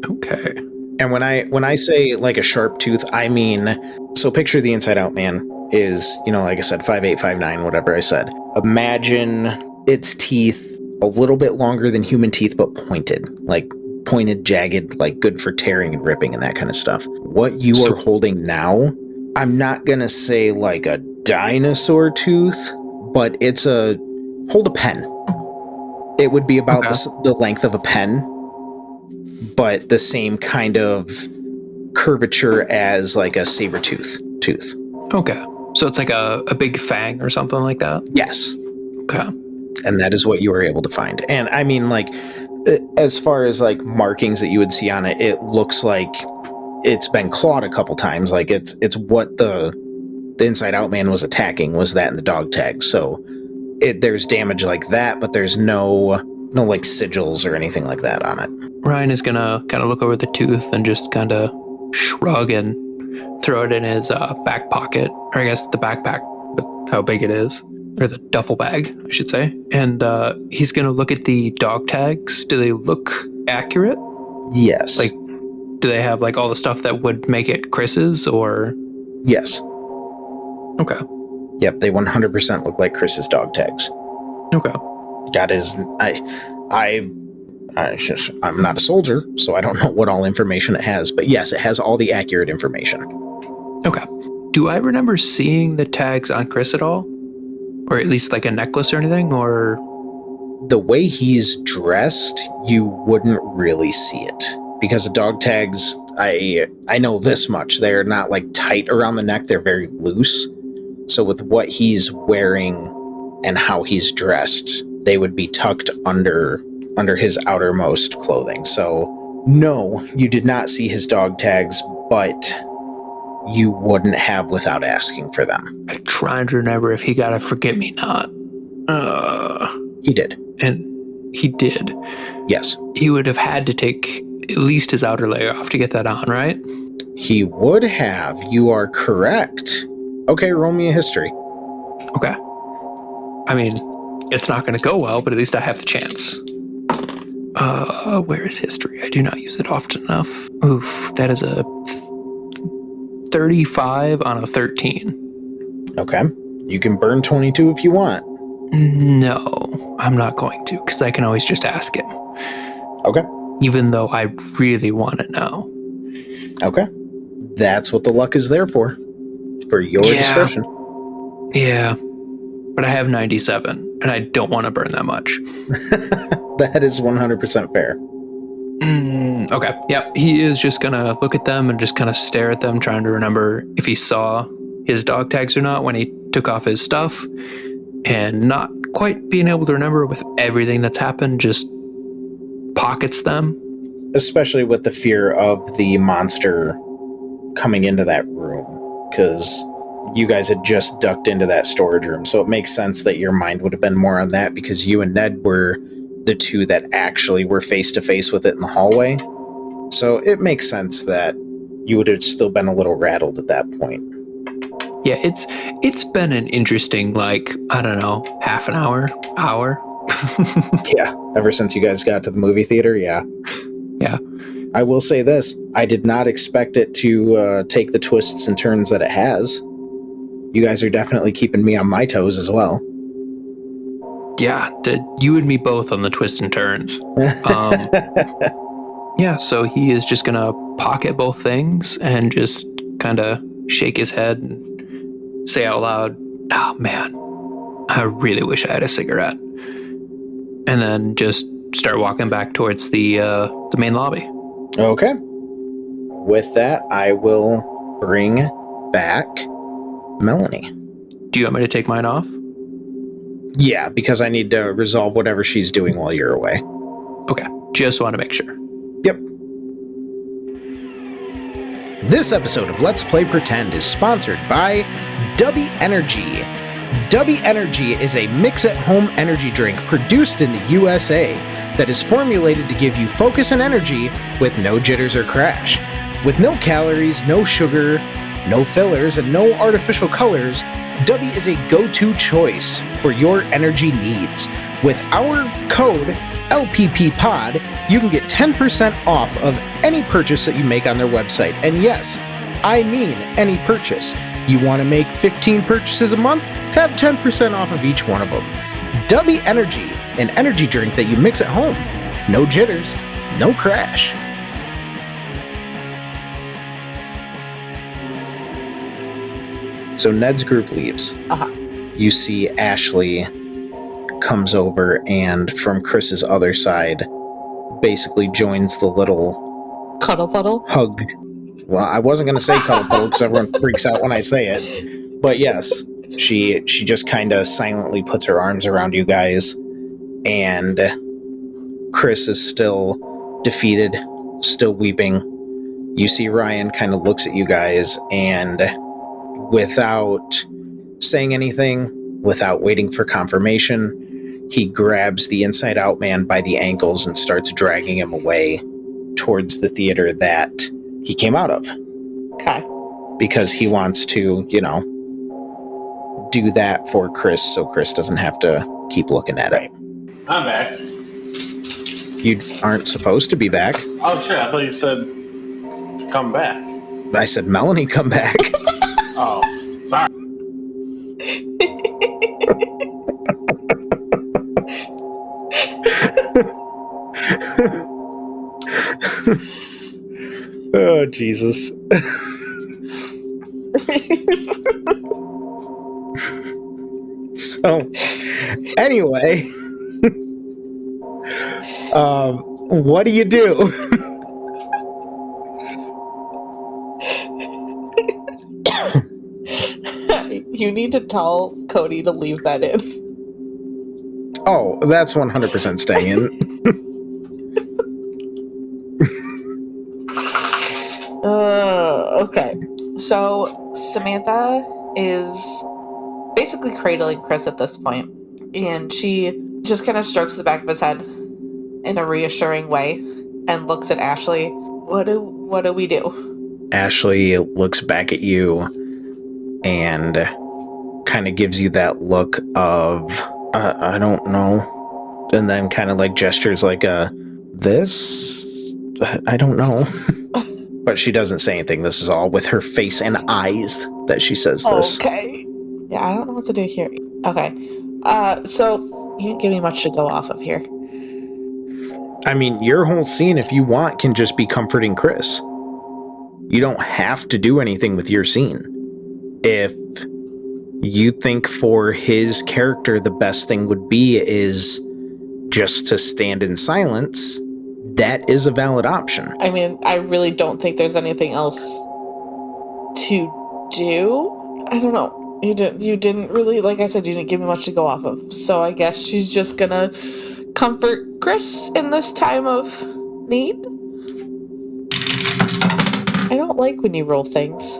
Okay. And when I say like a sharp tooth, I mean, so picture the Inside Out Man is, like I said, 5'8", 5'9", whatever I said. Imagine its teeth a little bit longer than human teeth, but pointed, like pointed, jagged, like good for tearing and ripping and that kind of stuff. What you are holding now, I'm not going to say like a dinosaur tooth, but it's hold a pen. It would be about the length of a pen, but the same kind of curvature as like a saber tooth. Okay. So it's like a big fang or something like that? Yes. Okay. And that is what you were able to find. And I mean, like, as far as like markings that you would see on it, it looks like it's been clawed a couple times. Like it's what the inside out man was attacking was that in the dog tag. So there's damage like that, but there's no like sigils or anything like that on it. Ryan is gonna kind of look over the tooth and just kind of shrug and throw it in his back pocket, or I guess the backpack with how big it is, or the duffel bag, I should say. And he's gonna look at the dog tags. Do they look accurate? Yes. Like, do they have like all the stuff that would make it Chris's, or? Yes. Okay. Yep, they 100% look like Chris's dog tags. Okay. That is, I'm not a soldier, so I don't know what all information it has, but yes, it has all the accurate information. Okay. Do I remember seeing the tags on Chris at all? Or at least like a necklace or anything, or? The way he's dressed, you wouldn't really see it. Because the dog tags, I know this much, they're not like tight around the neck, they're very loose. So with what he's wearing and how he's dressed, they would be tucked under his outermost clothing. So no, you did not see his dog tags, but you wouldn't have without asking for them. I'm trying to remember if he got a forget-me-not. He did. And he did. Yes. He would have had to take at least his outer layer off to get that on, right? He would have. You are correct. Okay, roll me a history. Okay. I mean, it's not going to go well, but at least I have the chance. Where is history? I do not use it often enough. Oof, that is a 35 on a 13. Okay. You can burn 22 if you want. No, I'm not going to, because I can always just ask him. Okay. Even though I really want to know. Okay. That's what the luck is there for your discretion. Yeah. But I have 97, and I don't want to burn that much. That is 100% fair. Okay. Yep. He is just going to look at them and just kind of stare at them, trying to remember if he saw his dog tags or not when he took off his stuff, and not quite being able to remember with everything that's happened, just pockets them. Especially with the fear of the monster coming into that room, because you guys had just ducked into that storage room. So it makes sense that your mind would have been more on that, because you and Ned were the two that actually were face to face with it in the hallway. So it makes sense that you would have still been a little rattled at that point. Yeah, it's been an interesting, like, I don't know, half an hour. Yeah, ever since you guys got to the movie theater, yeah. Yeah. I will say this, I did not expect it to take the twists and turns that it has. You guys are definitely keeping me on my toes as well. Yeah, you and me both on the twists and turns. Yeah, so he is just going to pocket both things and just kind of shake his head and say out loud, "Oh man, I really wish I had a cigarette." And then just start walking back towards the main lobby. Okay. With that, I will bring back Melanie. Do you want me to take mine off? Yeah, because I need to resolve whatever she's doing while you're away. Okay, just want to make sure. Yep. This episode of Let's Play Pretend is sponsored by Dubby Energy. Dubby Energy is a mix-at-home energy drink produced in the USA that is formulated to give you focus and energy with no jitters or crash. With no calories, no sugar, no fillers, and no artificial colors, Dubby is a go-to choice for your energy needs. With our code LPPPOD, you can get 10% off of any purchase that you make on their website. And yes, I mean any purchase. You want to make 15 purchases a month? Have 10% off of each one of them. Dubby Energy, an energy drink that you mix at home. No jitters, No crash. So Ned's group leaves. Uh-huh. You see Ashley comes over and from Chris's other side basically joins the little Cuddle puddle? hug. Well, I wasn't going to say cuddle puddle because everyone freaks out when I say it. But yes, she just kind of silently puts her arms around you guys. And Chris is still defeated, still weeping. You see Ryan kind of looks at you guys and without saying anything, without waiting for confirmation, he grabs the Inside Out man by the ankles and starts dragging him away towards the theater that he came out of. Okay. Because he wants to, do that for Chris so Chris doesn't have to keep looking at it. I'm back. You aren't supposed to be back. Oh shit! I thought you said to come back. I said, Melanie, come back. Oh, sorry. Oh, Jesus. So, anyway, what do you do? You need to tell Cody to leave that in. Oh, that's 100% staying in. Okay. So Samantha is basically cradling Chris at this point, and she just kind of strokes the back of his head in a reassuring way and looks at Ashley. What do we do? Ashley looks back at you and kind of gives you that look of, I don't know, and then kind of like gestures like this? I don't know. But she doesn't say anything. This is all with her face and eyes that she says this. Okay. Yeah, I don't know what to do here. Okay. So you didn't give me much to go off of here. I mean, your whole scene, if you want, can just be comforting Chris. You don't have to do anything with your scene. If you think for his character the best thing would be is just to stand in silence, that is a valid option. I mean, I really don't think there's anything else to do. I don't know. You didn't really, like I said, you didn't give me much to go off of. So I guess she's just gonna comfort Chris in this time of need. I don't like when you roll things.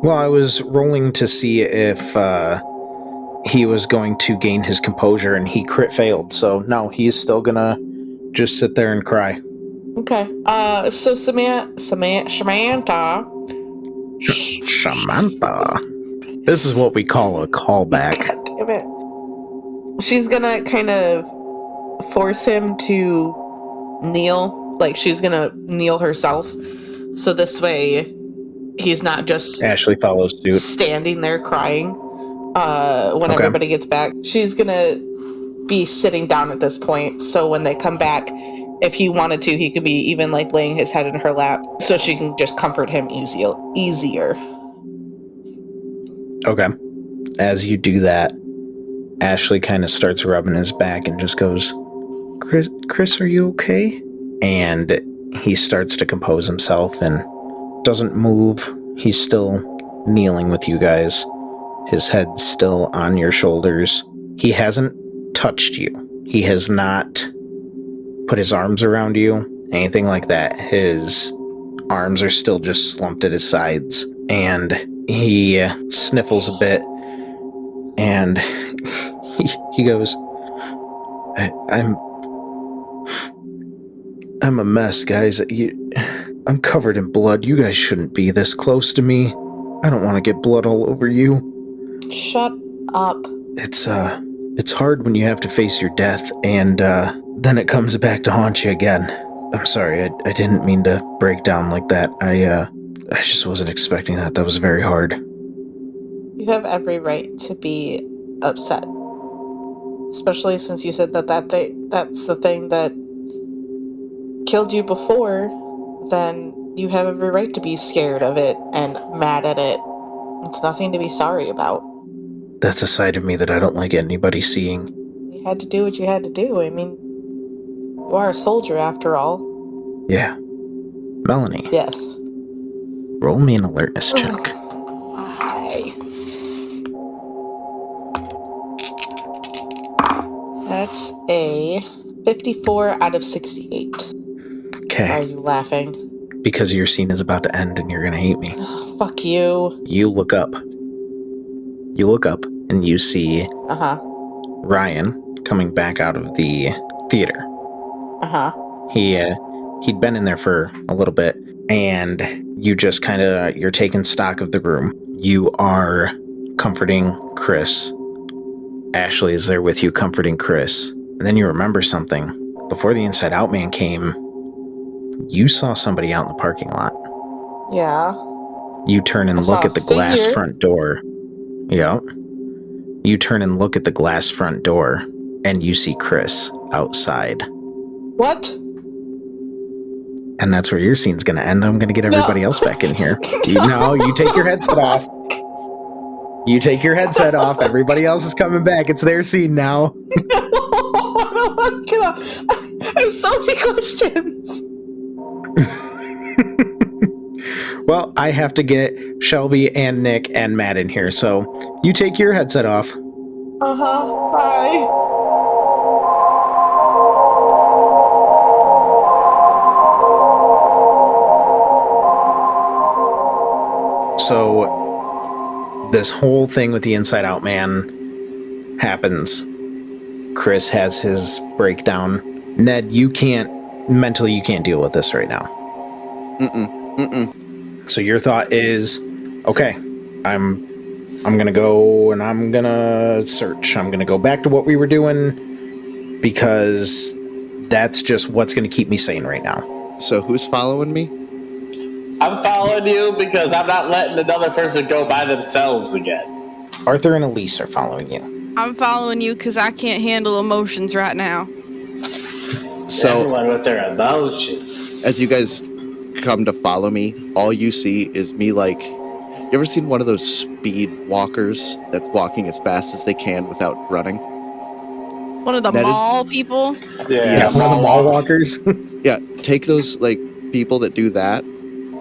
Well, I was rolling to see if he was going to gain his composure, and he crit failed. So no, he's still gonna just sit there and cry. Okay. So Samantha. This is what we call a callback. God damn it. She's gonna kind of force him to kneel. Like, she's gonna kneel herself. So this way, he's not just Ashley follows suit. standing there crying when everybody gets back. She's gonna be sitting down at this point. So when they come back, if he wanted to, he could be even like laying his head in her lap so she can just comfort him easier. Okay. As you do that, Ashley kind of starts rubbing his back and just goes, Chris, are you okay? And he starts to compose himself and doesn't move. He's still kneeling with you guys. His head's still on your shoulders. He hasn't touched you. He has not put his arms around you, anything like that. His arms are still just slumped at his sides. And he sniffles a bit and he goes, I'm a mess, guys. I'm covered in blood. You guys shouldn't be this close to me. I don't want to get blood all over you. Shut up. It's hard when you have to face your death, and then it comes back to haunt you again. I'm sorry, I didn't mean to break down like that. I just wasn't expecting that. That was very hard. You have every right to be upset. Especially since you said that's the thing that killed you before, then you have every right to be scared of it and mad at it. It's nothing to be sorry about. That's a side of me that I don't like anybody seeing. You had to do what you had to do. I mean, you are a soldier after all. Yeah. Melanie, Yes. roll me an alertness check. Hi. That's a 54 out of 68. Are Okay. you laughing? Because your scene is about to end and you're going to hate me. Fuck you. You look up. You look up and you see Uh-huh. Ryan coming back out of the theater. Uh-huh. He'd been in there for a little bit, and you just kind of, you're taking stock of the room. You are comforting Chris. Ashley is there with you comforting Chris. And then you remember something. Before the Inside Out Man came, you saw somebody out in the parking lot. Yeah. You turn and I saw look a at the glass figure. front door. Yep. You turn and look at the glass front door, and you see Chris outside. What? And that's where your scene's going to end. I'm going to get everybody else back in here. You take your headset off. You take your headset off. Everybody else is coming back. It's their scene now. I have so many questions. Well, I have to get Shelby and Nick and Matt in here. So you take your headset off. Uh-huh. Bye. So this whole thing with the Inside Out Man happens. Chris has his breakdown. Ned, you can't deal with this right now. So your thought is, okay, I'm gonna go and I'm gonna search. I'm gonna go back to what we were doing because that's just what's gonna keep me sane right now. So who's following me? I'm following you because I'm not letting another person go by themselves again. Arthur and Elise are following you. I'm following you because I can't handle emotions right now. So Everyone with their emotions. as you guys come to follow me, all you see is me like, you ever seen one of those speed walkers that's walking as fast as they can without running? One of the That is- mall people. Yeah, One of the mall walkers. Yeah, take those like people that do that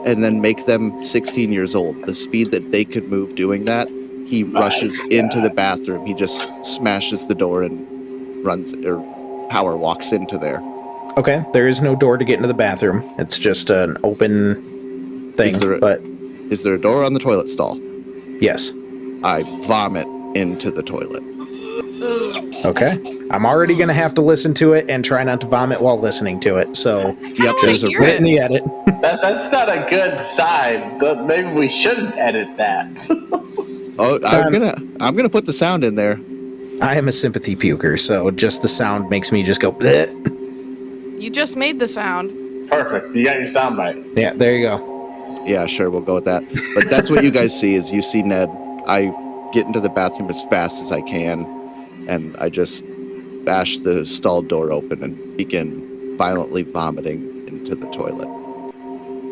and then make them 16 years old. The speed that they could move doing that, he rushes into the bathroom. He just smashes the door and runs, or power walks into there. Okay, there is no door to get into the bathroom. It's just an open thing. But Is there a door on the toilet stall? yes. I vomit into the toilet. Okay. I'm already going to have to listen to it and try not to vomit while listening to it. So, Yep, there's a hear put it in the edit. That's not a good sign, but maybe we shouldn't edit that. Oh, I'm gonna put the sound in there. I am a sympathy puker, so just the sound makes me just go, bleh. You just made the sound. Perfect. You got your soundbite. Yeah, there you go. Yeah, sure, we'll go with that. But that's what you guys see is you see Ned. I get into the bathroom as fast as I can, and I just bash the stall door open and begin violently vomiting into the toilet.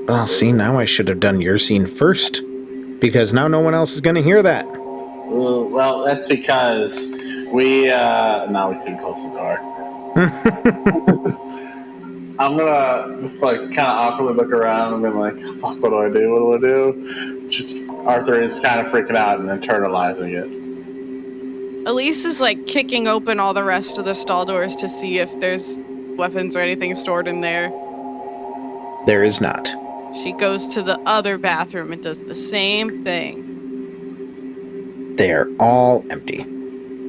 Well, see, now I should have done your scene first, because now no one else is going to hear that. Well, that's because now we can close the door. I'm gonna just like kind of awkwardly look around and be like, fuck, what do I do? What do I do? It's just Arthur is kind of freaking out and internalizing it. Elise is like kicking open all the rest of the stall doors to see if there's weapons or anything stored in there. There is not. She goes to the other bathroom and does the same thing. They're all empty.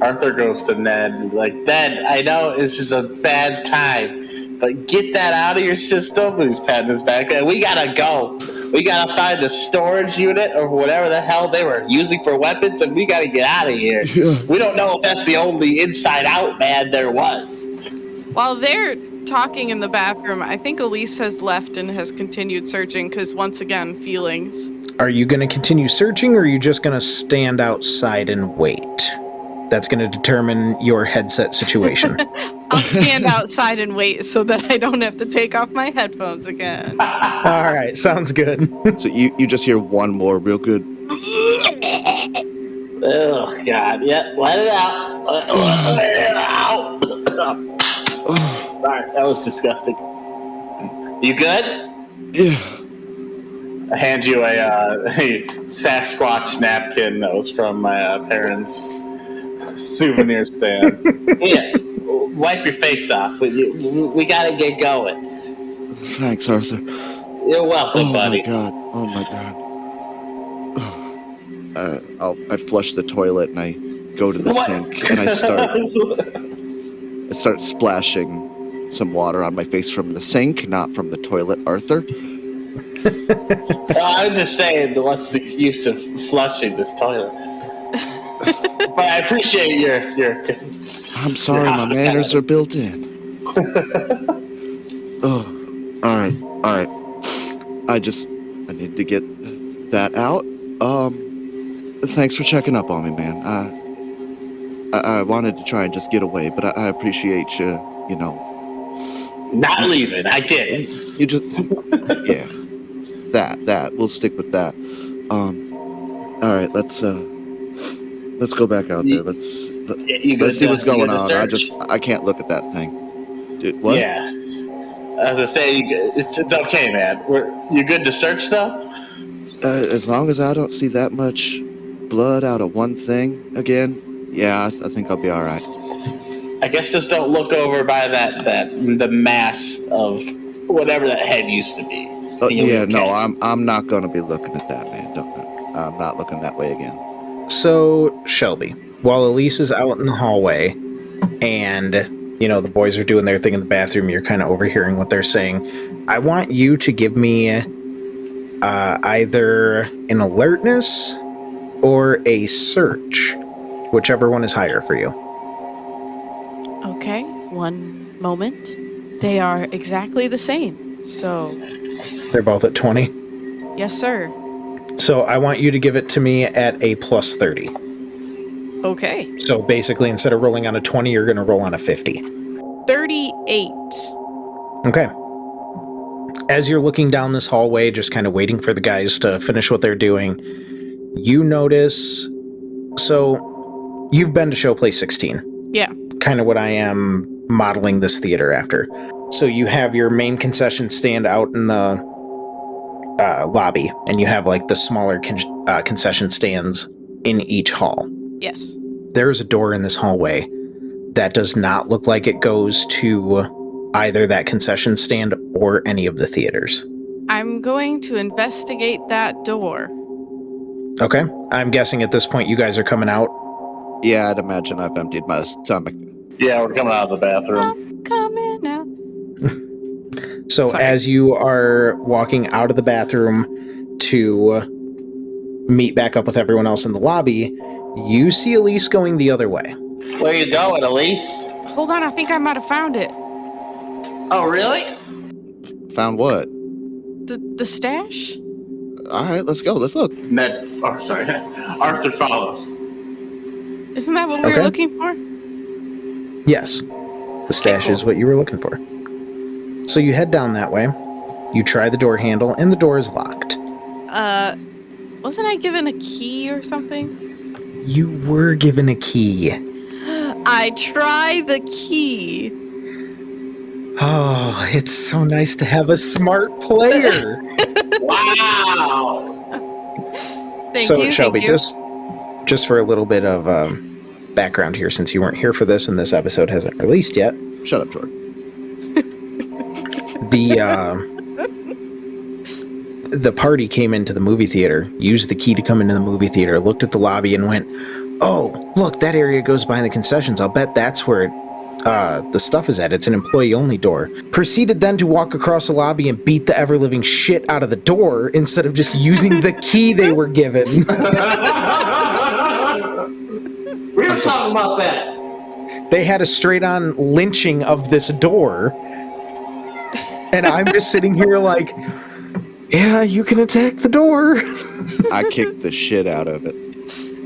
Arthur goes to Ned and be like, Ned, I know it's just a bad time, but get that out of your system. And he's patting his back. We gotta go. We gotta find the storage unit or whatever the hell they were using for weapons, and we gotta get out of here. Yeah. We don't know if that's the only Inside Out man there was. While they're talking in the bathroom, I think Elise has left and has continued searching because, once again, feelings. Are you going to continue searching, or are you just going to stand outside and wait? That's going to determine your headset situation. I'll stand outside and wait so that I don't have to take off my headphones again. All right, sounds good. So you just hear one more real good. Oh God! Yeah, let it out. Let it out. Sorry, that was disgusting. You good? Yeah. I hand you a Sasquatch napkin that was from my parents' souvenir stand. Yeah, wipe your face off. We gotta get going. Thanks, Arthur. You're welcome, Oh buddy. my god. Oh my god. I flush the toilet and I go to the sink and I start splashing some water on my face from the sink, not from the toilet, Arthur. I'm just saying, what's the use of flushing this toilet? But I appreciate your I'm sorry, my manners are built in. Oh, all right. I need to get that out. Thanks for checking up on me, man. I wanted to try and just get away, but I appreciate you, not leaving. I get it. You just, yeah, that. We'll stick with that. All right, let's go back out there. Let's see what's going on. I can't look at that thing. Dude, what? Yeah. As I say, it's okay, man. You good to search though? As long as I don't see that much blood out of one thing again, yeah, I think I'll be all right. I guess just don't look over by the mass of whatever that head used to be. Yeah, okay. No, I'm not gonna be looking at that, man. I'm not looking that way again. So, Shelby, while Elise is out in the hallway and, the boys are doing their thing in the bathroom, you're kind of overhearing what they're saying. I want you to give me either an alertness or a search, whichever one is higher for you. Okay, one moment. They are exactly the same, so... They're both at 20? Yes, sir. So I want you to give it to me at a plus 30. Okay. So basically, instead of rolling on a 20, you're going to roll on a 50. 38. Okay. As you're looking down this hallway, just kind of waiting for the guys to finish what they're doing, you notice... So, you've been to Showplace 16. Yeah. Kind of what I am modeling this theater after. So you have your main concession stand out in the lobby, and you have like the smaller concession stands in each hall. Yes. There's a door in this hallway that does not look like it goes to either that concession stand or any of the theaters. I'm going to investigate that door. Okay. I'm guessing at this point you guys are coming out. Yeah, I'd imagine I've emptied my stomach. Yeah, we're coming out of the bathroom. I'm coming out. So Sorry. As you are walking out of the bathroom to meet back up with everyone else in the lobby, you see Elise going the other way. Where you going, Elise? Hold on, I think I might have found it. Oh, really? Found what? The stash? All right, let's go. Let's look. Arthur follows. Isn't that what we were looking for? Yes. The stash is what you were looking for. So you head down that way. You try the door handle, and the door is locked. Wasn't I given a key or something? You were given a key. I try the key. Oh, it's so nice to have a smart player. Wow. Thank you, Shelby, thank you. just for a little bit of background here, since you weren't here for this and this episode hasn't released yet. Shut up, Jordan. The party came into the movie theater, used the key to come into the movie theater, looked at the lobby and went, "Oh, look, that area goes by the concessions. I'll bet that's where the stuff is at. It's an employee-only door." Proceeded then to walk across the lobby and beat the ever-living shit out of the door instead of just using the key they were given. We were talking about that. They had a straight-on lynching of this door. And I'm just sitting here like, yeah, you can attack the door. I kicked the shit out of it.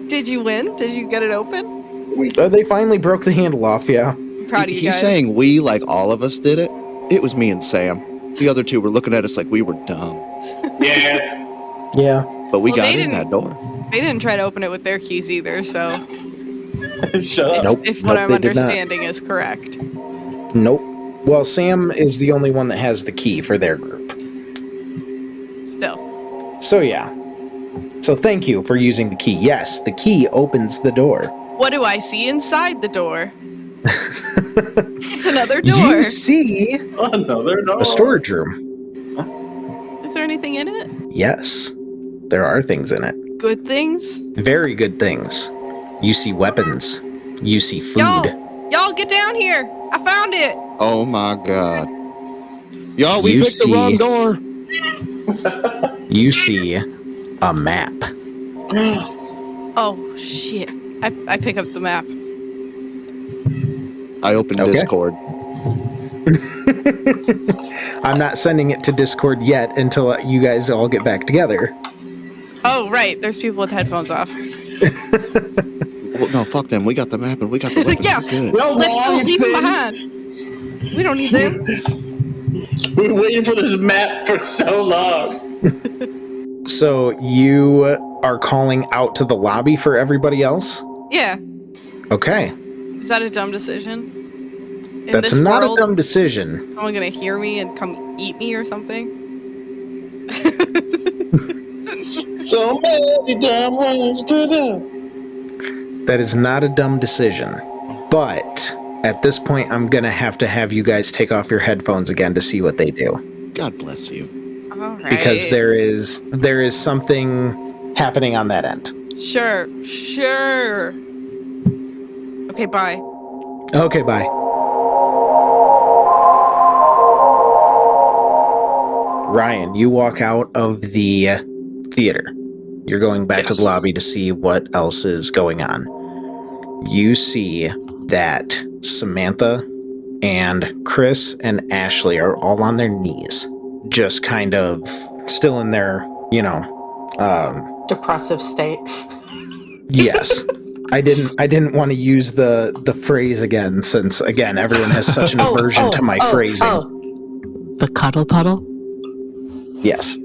Did you win? Did you get it open? They finally broke the handle off, yeah. proud of you He's guys. saying we, like all of us did it. It was me and Sam. The other two were looking at us like we were dumb. Yeah. Yeah. But we Well, got they in that door. They didn't try to open it with their keys either, so Shut up. Nope. if what Nope, I'm they did not. understanding is correct. Nope. Well, Sam is the only one that has the key for their group. Still. So, yeah. So, thank you for using the key. Yes, the key opens the door. What do I see inside the door? It's another door. You see Another door. a storage room. Is there anything in it? Yes, there are things in it. Good things? Very good things. You see weapons. You see food. Y'all get down here. I found it. Oh my god. Y'all, we You picked the see- wrong door. You see a map. Oh, shit. I pick up the map. I opened Okay. Discord. I'm not sending it to Discord yet until you guys all get back together. Oh, right. There's people with headphones off. Well, no, fuck them. We got the map and we got the weapons. Yeah. We're good. No, Let's go leave them behind. We don't need them. We've been waiting for this map for so long. So you are calling out to the lobby for everybody else? Yeah. Okay. Is that a dumb decision? In That's this not world, a dumb decision. someone gonna hear me and come eat me or something? So many dumb ones to do. That is not a dumb decision. But at this point, I'm going to have you guys take off your headphones again to see what they do. God bless you. All right. Because there is something happening on that end. Sure. Okay, bye. Okay, bye. Ryan, you walk out of the theater. You're going back to the lobby to see what else is going on. You see that Samantha and Chris and Ashley are all on their knees, just kind of still in their, Depressive state. yes. I didn't want to use the phrase again, since again everyone has such an aversion to my phrasing. The cuddle puddle? Yes.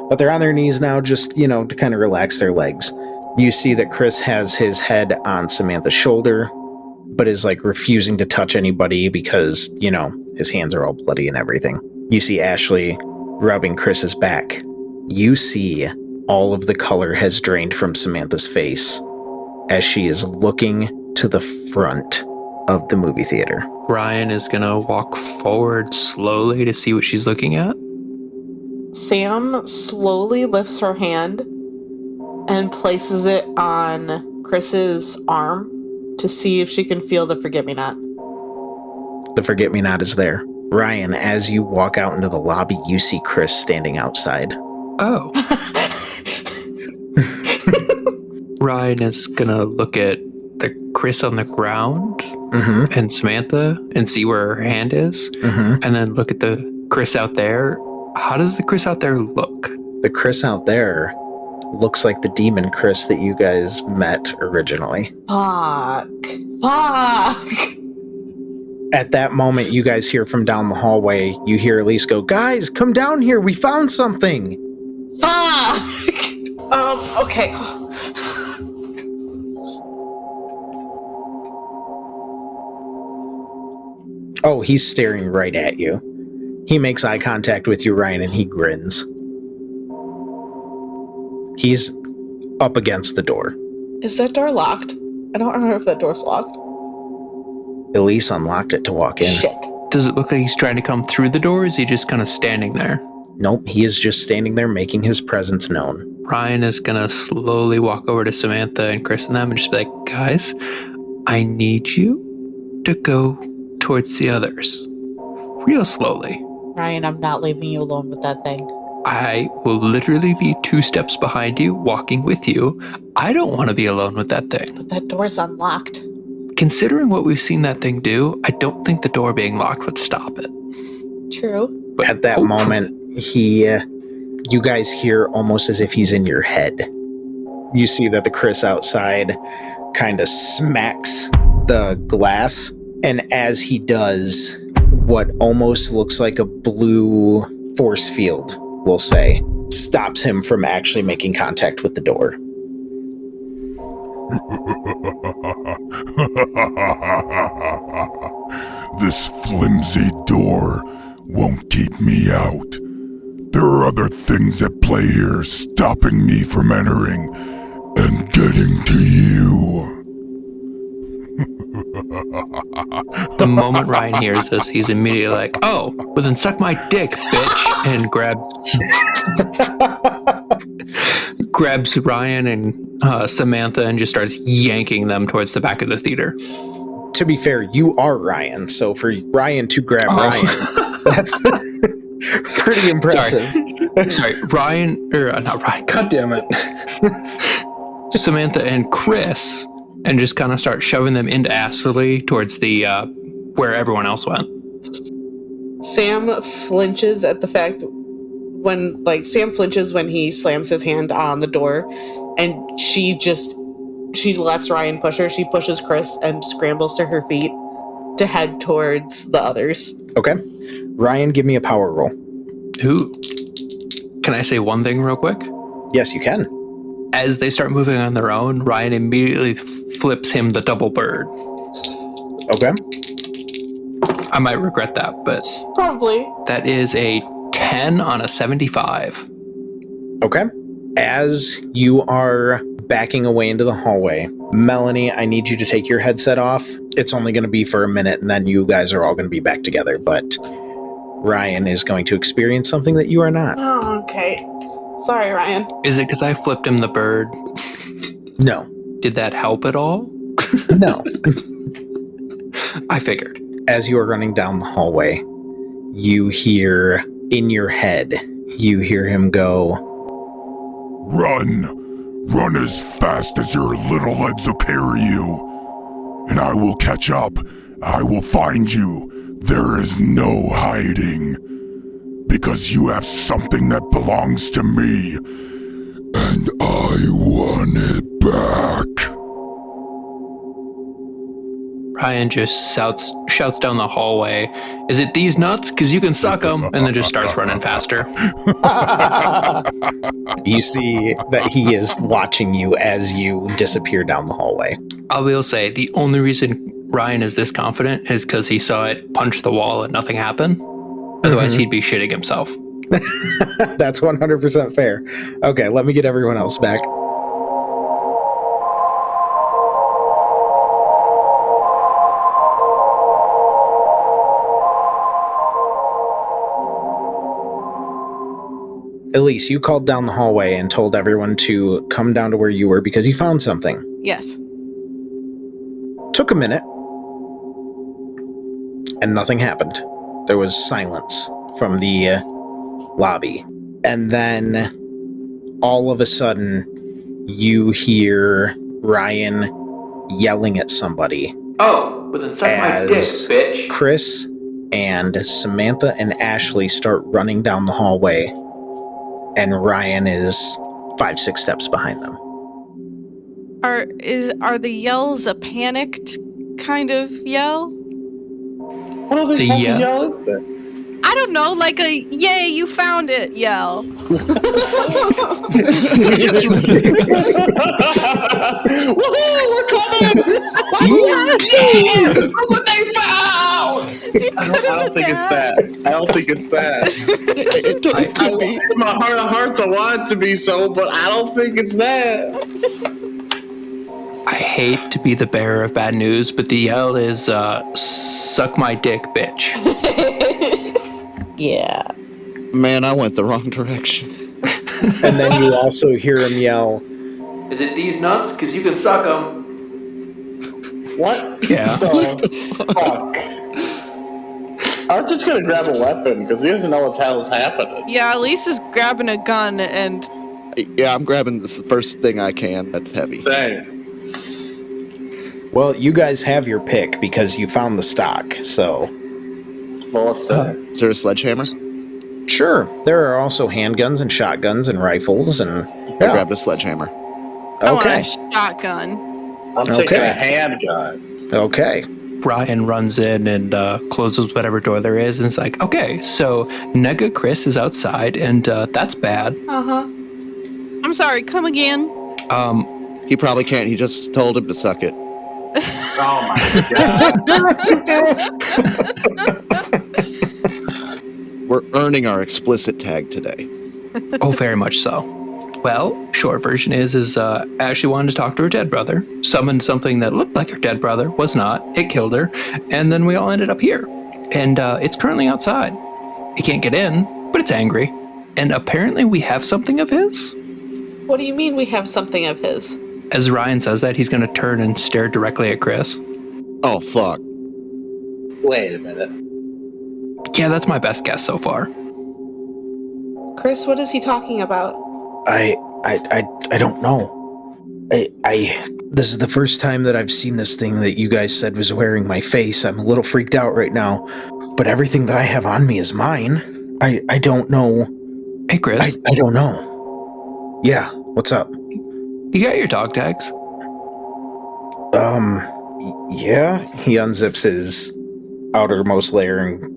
But they're on their knees now, just, to kind of relax their legs. You see that Chris has his head on Samantha's shoulder, but is like refusing to touch anybody because, his hands are all bloody and everything. You see Ashley rubbing Chris's back. You see all of the color has drained from Samantha's face as she is looking to the front of the movie theater. Ryan is gonna walk forward slowly to see what she's looking at. Sam slowly lifts her hand and places it on Chris's arm to see if she can feel the forget-me-not. The forget-me-not is there. Ryan, as you walk out into the lobby, you see Chris standing outside. Oh. Ryan is gonna look at the Chris on the ground Mm-hmm. and Samantha and see where her hand is, Mm-hmm. and then look at the Chris out there. How does the Chris out there look? The Chris out there looks like the demon Chris that you guys met originally. Fuck. At that moment, you guys hear from down the hallway, you hear Elise go, "Guys, come down here, we found something." Fuck. Okay. Oh, he's staring right at you. He makes eye contact with you, Ryan, and he grins. He's up against the door. Is that door locked? I don't remember if that door's locked. Elise unlocked it to walk in. Shit. Does it look like he's trying to come through the door, or is he just kind of standing there? Nope, he is just standing there making his presence known. Ryan is gonna slowly walk over to Samantha and Chris and them and just be like, "Guys, I need you to go towards the others. Real slowly. Ryan, I'm not leaving you alone with that thing. I will literally be 2 steps behind you, walking with you. I don't want to be alone with that thing." But that door's unlocked. Considering what we've seen that thing do, I don't think the door being locked would stop it. True. But At that moment, you guys hear almost as if he's in your head. You see that the Chris outside kind of smacks the glass And as he does, what almost looks like a blue force field, we'll say, stops him from actually making contact with the door. This flimsy door won't keep me out. There are other things at play here stopping me from entering and getting to you. The moment Ryan hears this, he's immediately like, oh, well then suck my dick, bitch, and grabs Ryan and Samantha and just starts yanking them towards the back of the theater. To be fair, you are Ryan, so for Ryan to grab Ryan, that's pretty impressive. Sorry, Ryan, or not Ryan, god damn it. Samantha and Chris, and just kind of start shoving them into Astley towards the, where everyone else went. Sam flinches at the fact Sam flinches when he slams his hand on the door, and she lets Ryan push her. She pushes Chris and scrambles to her feet to head towards the others. Okay. Ryan, give me a power roll. Ooh. Can I say one thing real quick? Yes, you can. As they start moving on their own, Ryan immediately flips him the double bird. Okay. I might regret that, but... Probably. That is a 10 on a 75. Okay. As you are backing away into the hallway, Melanie, I need you to take your headset off. It's only going to be for a minute, and then you guys are all going to be back together, but Ryan is going to experience something that you are not. Oh, okay. Sorry, Ryan. Is it because I flipped him the bird? No. Did that help at all? No. I figured. As you are running down the hallway, you hear in your head, you hear him go, Run! Run as fast as your little legs will carry you. And I will catch up. I will find you. There is no hiding. Because you have something that belongs to me. And I want it back. Ryan just shouts down the hallway, is it these nuts? Because you can suck them. And then just starts running faster. You see that he is watching you as you disappear down the hallway. I will say, the only reason Ryan is this confident is because he saw it punch the wall and nothing happened. Otherwise, he'd be shitting himself. That's 100% fair. Okay, let me get everyone else back. Elise, you called down the hallway and told everyone to come down to where you were because you found something. Yes. Took a minute, and nothing happened. There was silence from the lobby. And then, all of a sudden, you hear Ryan yelling at somebody. Oh, well then suck my dick, bitch. Chris and Samantha and Ashley start running down the hallway, and Ryan is 5-6 steps behind them. Are the yells a panicked kind of yell? What other The kind yell? of yell is that? I don't know, like a "yay, you found it" yell. Woohoo, we're coming! Look what they found! I don't think it's that. I don't think it's that. It could be. In my heart of hearts, I want it to be so, but I don't think it's that. I hate to be the bearer of bad news, but the yell is, suck my dick, bitch. Yeah. Man, I went the wrong direction. And then you also hear him yell, Is it these nuts? Because you can suck them. What? Yeah. Fuck. Arthur's gonna grab a weapon because he doesn't know what the hell is happening. Yeah, Elise is grabbing a gun and Yeah, I'm grabbing the first thing I can that's heavy. Same. well, you guys have your pick because you found the stock, so... Well, what's that? Is there a sledgehammer? Sure, there are also handguns and shotguns and rifles and... I grabbed a sledgehammer. I want Okay, a shotgun. I'm taking Okay. a handgun. okay. Ryan runs in and closes whatever door there is and is like, okay, so Nega Chris is outside and that's bad. Uh-huh. I'm sorry, come again. He probably can't. He just told him to suck it. Oh my god. We're earning our explicit tag today. Oh, very much so. Well, short version is Ashley wanted to talk to her dead brother, summoned something that looked like her dead brother, was not, it killed her, and then we all ended up here. And it's currently outside. It can't get in, but it's angry. And apparently we have something of his? What do you mean we have something of his? As Ryan says that, he's going to turn and stare directly at Chris. Oh, fuck. Wait a minute. Yeah, that's my best guess so far. Chris, what is he talking about? I don't know. This is the first time that I've seen this thing that you guys said was wearing my face. I'm a little freaked out right now, but everything that I have on me is mine. I don't know. Hey, Chris. I don't know. Yeah, what's up? You got your dog tags? Yeah. He unzips his outermost layer and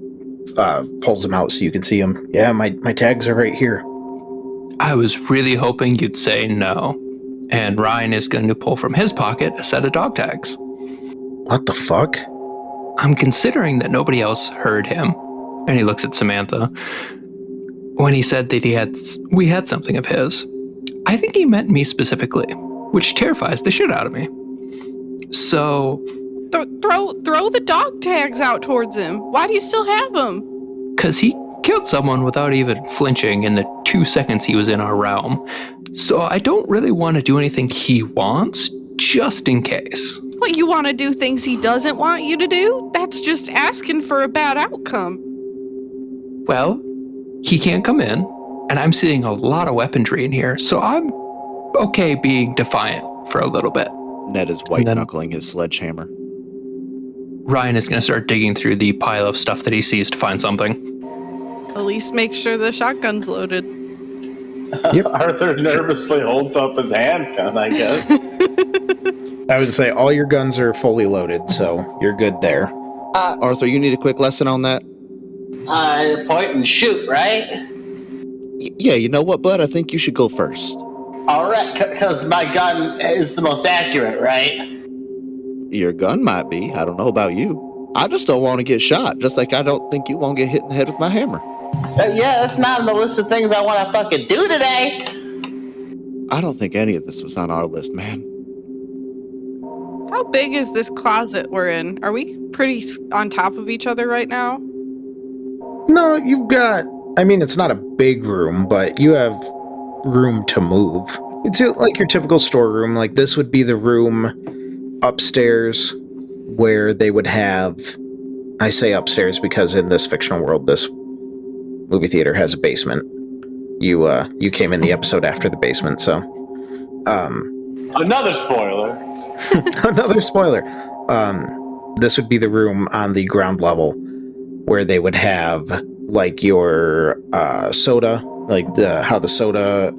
pulls them out so you can see them. Yeah, my tags are right here. I was really hoping you'd say no. And Ryan is going to pull from his pocket a set of dog tags. What the fuck? I'm considering that nobody else heard him. And he looks at Samantha. When he said that we had something of his, I think he meant me specifically, which terrifies the shit out of me. So... Throw the dog tags out towards him. Why do you still have them? Because he killed someone without even flinching in the 2 seconds he was in our realm. So I don't really want to do anything he wants, just in case. What, you want to do things he doesn't want you to do? That's just asking for a bad outcome. Well, he can't come in, and I'm seeing a lot of weaponry in here, so I'm okay being defiant for a little bit. Ned is white-knuckling his sledgehammer. Ryan is going to start digging through the pile of stuff that he sees to find something. At least make sure the shotgun's loaded. Yep. Arthur nervously holds up his handgun, I guess. I would say all your guns are fully loaded, so you're good there. Arthur, you need a quick lesson on that? Point and shoot, right? Yeah, you know what, bud? I think you should go first. All right, because my gun is the most accurate, right? Your gun might be. I don't know about you. I just don't want to get shot, just like I don't think you won't get hit in the head with my hammer. Yeah, that's not on the list of things I want to fucking do today. I don't think any of this was on our list, man. How big is this closet we're in? Are we pretty on top of each other right now? No, you've got... I mean, it's not a big room, but you have room to move. It's like your typical storeroom. Like, this would be the room upstairs where they would have... I say upstairs because in this fictional world, this movie theater has a basement. You came in the episode after the basement, so... Another spoiler. Another spoiler. This would be the room on the ground level where they would have like your soda, like how the soda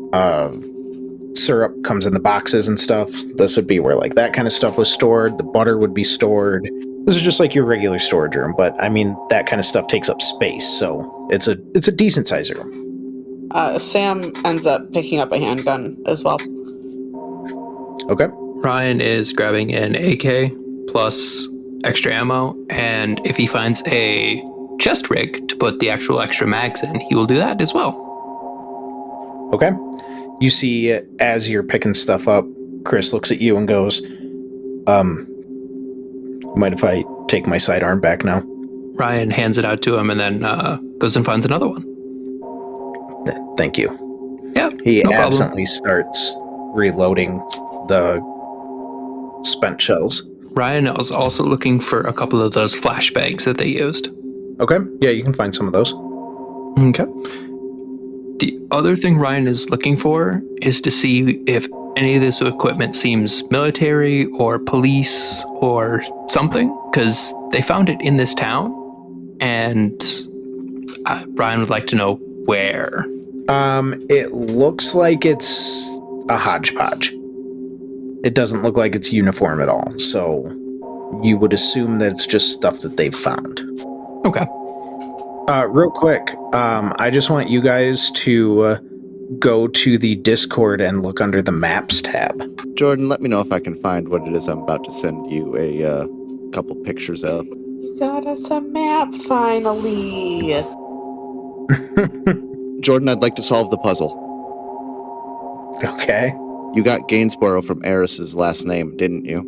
syrup comes in the boxes and stuff. This would be where like that kind of stuff was stored. The butter would be stored. This is just like your regular storage room, but I mean that kind of stuff takes up space, so it's a decent sized room. Sam ends up picking up a handgun as well. Okay. Ryan is grabbing an AK plus extra ammo, and if he finds a chest rig to put the actual extra mags in, he will do that as well. Okay. You see, as you're picking stuff up, Chris looks at you and goes, mind if I take my sidearm back now? Ryan hands it out to him and then goes and finds another one. Thank you. Yeah, He no problem. absently starts reloading the spent shells. Ryan is also looking for a couple of those flashbangs that they used. Okay. Yeah, you can find some of those. Okay. The other thing Ryan is looking for is to see if any of this equipment seems military or police or something, because they found it in this town, and Ryan would like to know where. It looks like it's a hodgepodge. It doesn't look like it's uniform at all, so you would assume that it's just stuff that they've found. Okay. Real quick, I just want you guys to go to the Discord and look under the Maps tab. Jordan, let me know if I can find what it is I'm about to send you a couple pictures of. You got us a map, finally. Jordan, I'd like to solve the puzzle. Okay. You got Gainsborough from Eris's last name, didn't you?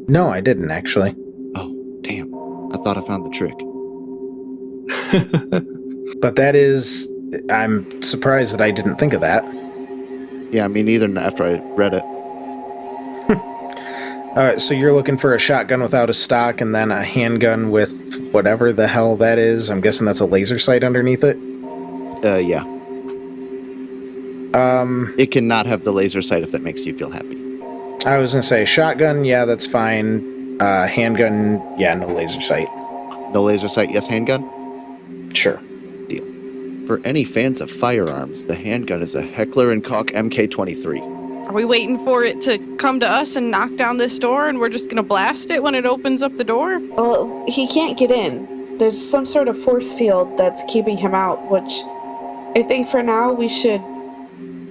No, I didn't, actually. Oh, damn. I thought I found the trick. But that is... I'm surprised that I didn't think of that. Yeah, me neither after I read it. Alright, so you're looking for a shotgun without a stock and then a handgun with whatever the hell that is. I'm guessing that's a laser sight underneath it? Yeah. It cannot have the laser sight if that makes you feel happy. I was gonna say shotgun, yeah, that's fine. Handgun, yeah, no laser sight. No laser sight, yes handgun? Sure. Deal. For any fans of firearms, the handgun is a Heckler & Koch MK23. Are we waiting for it to come to us and knock down this door and we're just gonna blast it when it opens up the door? Well, he can't get in. There's some sort of force field that's keeping him out, which I think for now we should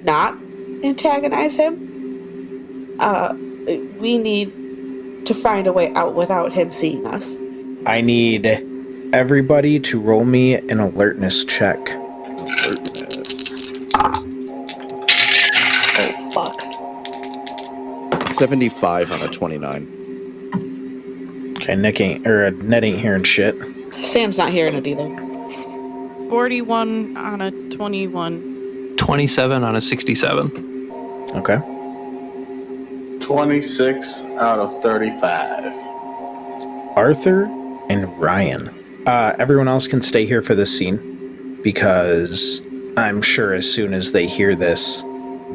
not antagonize him. We need to find a way out without him seeing us. I need everybody to roll me an alertness check. Oh, fuck. 75 on a 29. Okay, Ned ain't hearing shit. Sam's not hearing it either. 41 on a 21. 27 on a 67. Okay. 26 out of 35. Arthur and Ryan. Everyone else can stay here for this scene because I'm sure as soon as they hear this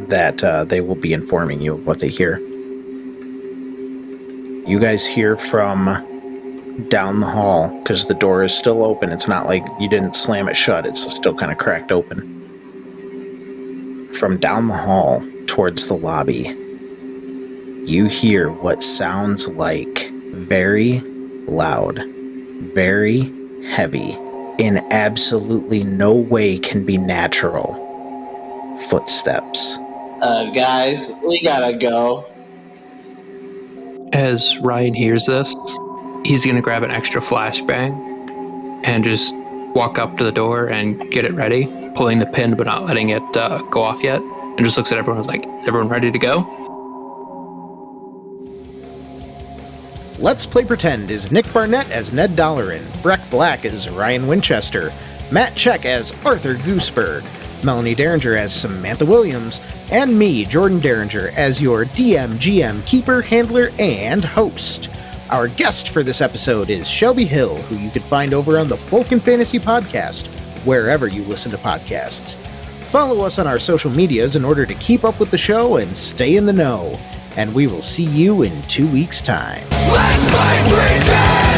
that they will be informing you of what they hear. You guys hear from down the hall because the door is still open. It's not like you didn't slam it shut. It's still kind of cracked open. From down the hall towards the lobby, you hear what sounds like very loud, very heavy, in absolutely no way can be natural footsteps. Guys, we gotta go. As Ryan hears this, he's going to grab an extra flashbang and just walk up to the door and get it ready, pulling the pin but not letting it go off yet, and just looks at everyone and is like, is everyone ready to go? Let's Play Pretend is Nick Barnett as Ned Dollerin, Breck Black as Ryan Winchester, Matt Check as Arthur Gooseberg, Melanie Derringer as Samantha Williams, and me, Jordan Derringer, as your DM, GM, keeper, handler, and host. Our guest for this episode is Shelby Hill, who you can find over on the Folk and Fantasy Podcast, wherever you listen to podcasts. Follow us on our social medias in order to keep up with the show and stay in the know. And we will see you in 2 weeks' time. Let's play pretend!